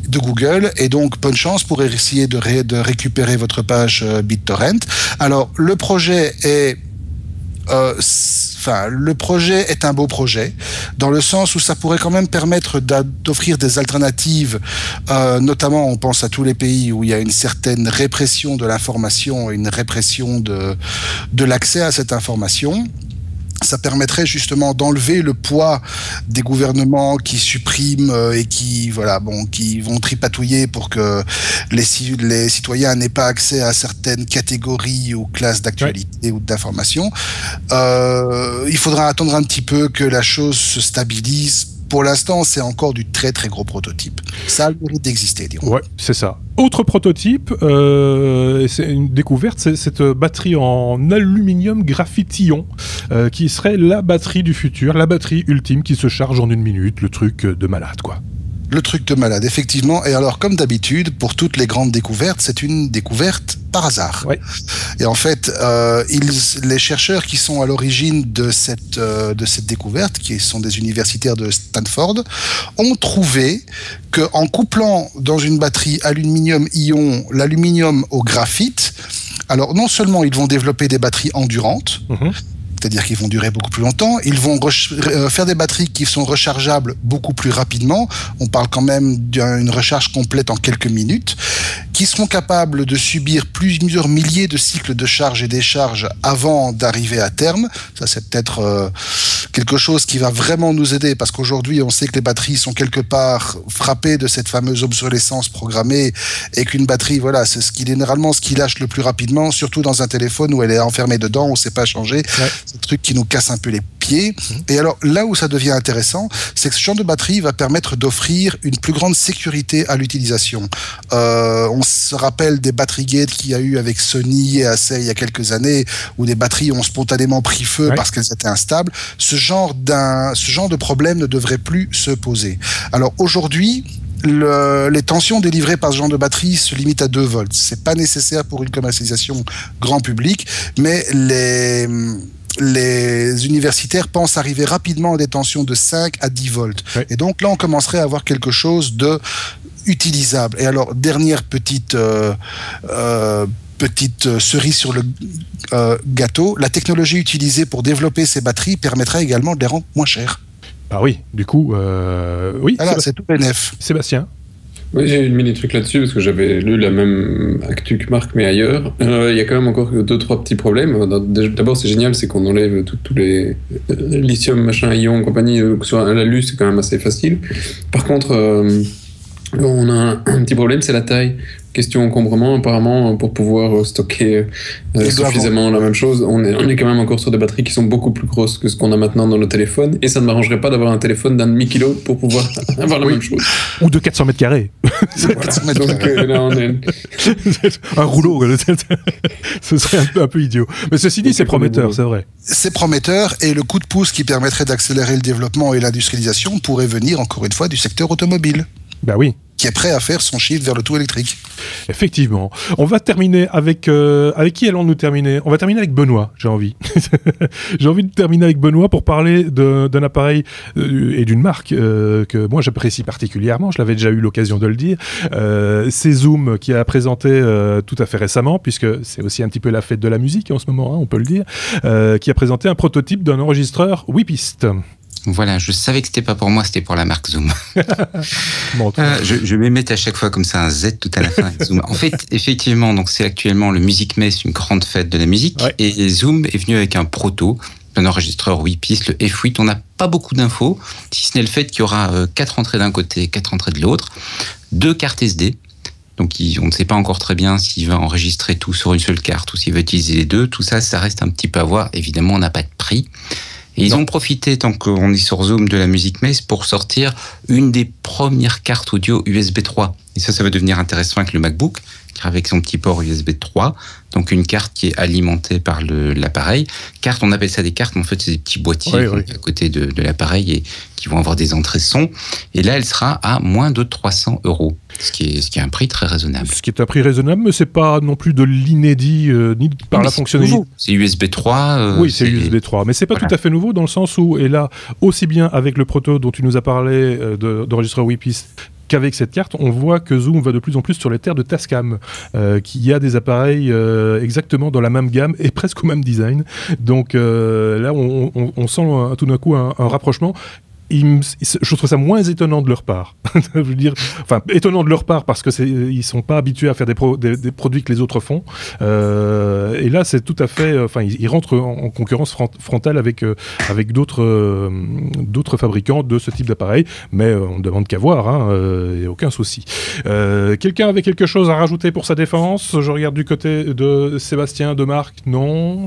De Google, et donc bonne chance pour essayer de récupérer votre page BitTorrent. Alors, le projet est le projet est un beau projet, dans le sens où ça pourrait quand même permettre d'offrir des alternatives, notamment on pense à tous les pays où il y a une certaine répression de l'information, une répression de l'accès à cette information. Ça permettrait justement d'enlever le poids des gouvernements qui suppriment et qui vont tripatouiller pour que les citoyens n'aient pas accès à certaines catégories ou classes d'actualité ou d'information. Il faudra attendre un petit peu que la chose se stabilise. Pour l'instant, c'est encore du très très gros prototype. Ça a le mérite d'exister, dirons. Ouais, c'est ça. Autre prototype, c'est une découverte, c'est cette batterie en aluminium graphite-ion qui serait la batterie du futur, la batterie ultime qui se charge en 1 minute, le truc de malade, quoi. Le truc de malade, effectivement. Et alors, comme d'habitude, pour toutes les grandes découvertes, c'est une découverte par hasard. Ouais. Et en fait, les chercheurs qui sont à l'origine de cette découverte, qui sont des universitaires de Stanford, ont trouvé qu'en couplant dans une batterie aluminium-ion l'aluminium au graphite, alors non seulement ils vont développer des batteries endurantes, c'est-à-dire qu'ils vont durer beaucoup plus longtemps. Ils vont faire des batteries qui sont rechargeables beaucoup plus rapidement. On parle quand même d'une recharge complète en quelques minutes, qui seront capables de subir plusieurs milliers de cycles de charge et décharge avant d'arriver à terme. Ça, c'est peut-être quelque chose qui va vraiment nous aider, parce qu'aujourd'hui, on sait que les batteries sont quelque part frappées de cette fameuse obsolescence programmée, et qu'une batterie, voilà, c'est généralement ce qui lâche le plus rapidement, surtout dans un téléphone où elle est enfermée dedans, on ne sait pas changer. Ouais. C'est un truc qui nous casse un peu les pieds. Et alors, là où ça devient intéressant, c'est que ce genre de batterie va permettre d'offrir une plus grande sécurité à l'utilisation. On se rappelle des battery gates qu'il y a eu avec Sony et Acer il y a quelques années, où des batteries ont spontanément pris feu parce qu'elles étaient instables. Ce genre de problème ne devrait plus se poser. Alors aujourd'hui, les tensions délivrées par ce genre de batterie se limitent à 2 volts. C'est pas nécessaire pour une commercialisation grand public, mais les universitaires pensent arriver rapidement à des tensions de 5 à 10 volts. Oui. Et donc là, on commencerait à avoir quelque chose de utilisable. Et alors, dernière petite cerise sur le gâteau, la technologie utilisée pour développer ces batteries permettrait également de les rendre moins chères. Ah oui, du coup, oui. Voilà, c'est tout bénef. Sébastien. Oui, j'ai une mini truc là-dessus parce que j'avais lu la même actu que Marc mais ailleurs. Il y a quand même encore 2-3 petits problèmes. D'abord, c'est génial, c'est qu'on enlève tous les lithium, machin, ion, compagnie. Sur l'alu, c'est quand même assez facile. Par contre, on a un petit problème, c'est la taille. Question encombrement, apparemment, pour pouvoir stocker suffisamment la même chose, on est quand même encore sur des batteries qui sont beaucoup plus grosses que ce qu'on a maintenant dans nos téléphones, et ça ne m'arrangerait pas d'avoir un téléphone d'un demi-kilo pour pouvoir avoir la même chose. Ou de 400 mètres carrés. Voilà. Donc là, on est... un rouleau, ce serait un peu idiot. Mais ceci dit, c'est prometteur, c'est vrai. C'est prometteur, et le coup de pouce qui permettrait d'accélérer le développement et l'industrialisation pourrait venir, encore une fois, du secteur automobile. Bah oui. Qui est prêt à faire son shift vers le tout électrique. Effectivement. On va terminer avec qui allons-nous terminer ? On va terminer avec Benoît, j'ai envie. J'ai envie de terminer avec Benoît pour parler d'un appareil et d'une marque que moi j'apprécie particulièrement, je l'avais déjà eu l'occasion de le dire. C'est Zoom qui a présenté tout à fait récemment, puisque c'est aussi un petit peu la fête de la musique en ce moment, hein, on peut le dire, qui a présenté un prototype d'un enregistreur 8 pistes. Voilà, je savais que c'était pas pour moi, c'était pour la marque Zoom. Bon, je vais mettre à chaque fois comme ça un Z tout à la fin. Zoom. En fait, effectivement, donc c'est actuellement le Music Mess, une grande fête de la musique, ouais. Et Zoom est venu avec un proto, un enregistreur 8 pistes, le F8. On n'a pas beaucoup d'infos, si ce n'est le fait qu'il y aura 4 entrées d'un côté, 4 entrées de l'autre, 2 cartes SD. Donc on ne sait pas encore très bien s'il va enregistrer tout sur une seule carte ou s'il va utiliser les deux. Tout ça, ça reste un petit peu à voir. Évidemment, on n'a pas de prix. Et ils ont profité, tant qu'on est sur Zoom, de la Music Maze pour sortir une des premières cartes audio USB 3. Et ça va devenir intéressant avec le MacBook, avec son petit port USB 3. Donc une carte qui est alimentée par l'appareil. Carte, on appelle ça des cartes, mais en fait c'est des petits boîtiers à côté de l'appareil et qui vont avoir des entrées son. Et là, elle sera à moins de 300 €, ce qui est un prix très raisonnable. Ce qui est un prix raisonnable, mais c'est pas non plus de l'inédit ni par la fonctionnalité. C'est USB 3. Oui, c'est USB 3, mais c'est pas tout à fait nouveau dans le sens où, et là, aussi bien avec le proto dont tu nous as parlé d'enregistreur WePis, qu'avec cette carte, on voit que Zoom va de plus en plus sur les terres de Tascam, qu'il y a des appareils exactement dans la même gamme et presque au même design. Donc là, on sent tout d'un coup un rapprochement. Je trouve ça moins étonnant de leur part. Je veux dire, enfin, étonnant de leur part parce que ils sont pas habitués à faire des produits que les autres font. Et là, c'est tout à fait. Enfin, ils rentrent en concurrence frontale avec d'autres fabricants de ce type d'appareil. Mais on ne demande qu'à voir. Il n'y a aucun souci. Quelqu'un avait quelque chose à rajouter pour sa défense? Je regarde du côté de Sébastien, de Marc. Non.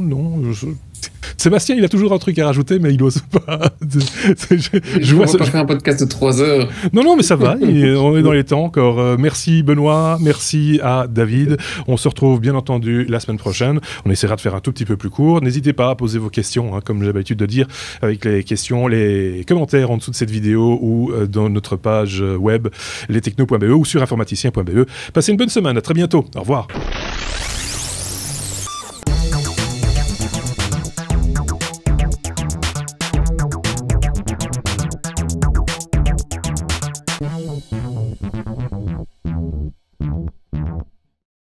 Sébastien, il a toujours un truc à rajouter, mais il n'ose pas. Je vois pas faire un podcast de 3 heures. Non, mais ça va. On est dans les temps encore. Merci Benoît, merci à David. On se retrouve bien entendu la semaine prochaine. On essaiera de faire un tout petit peu plus court. N'hésitez pas à poser vos questions, comme j'ai l'habitude de dire, avec les questions, les commentaires en dessous de cette vidéo ou dans notre page web lestechno.be ou sur informaticien.be. Passez une bonne semaine. À très bientôt. Au revoir.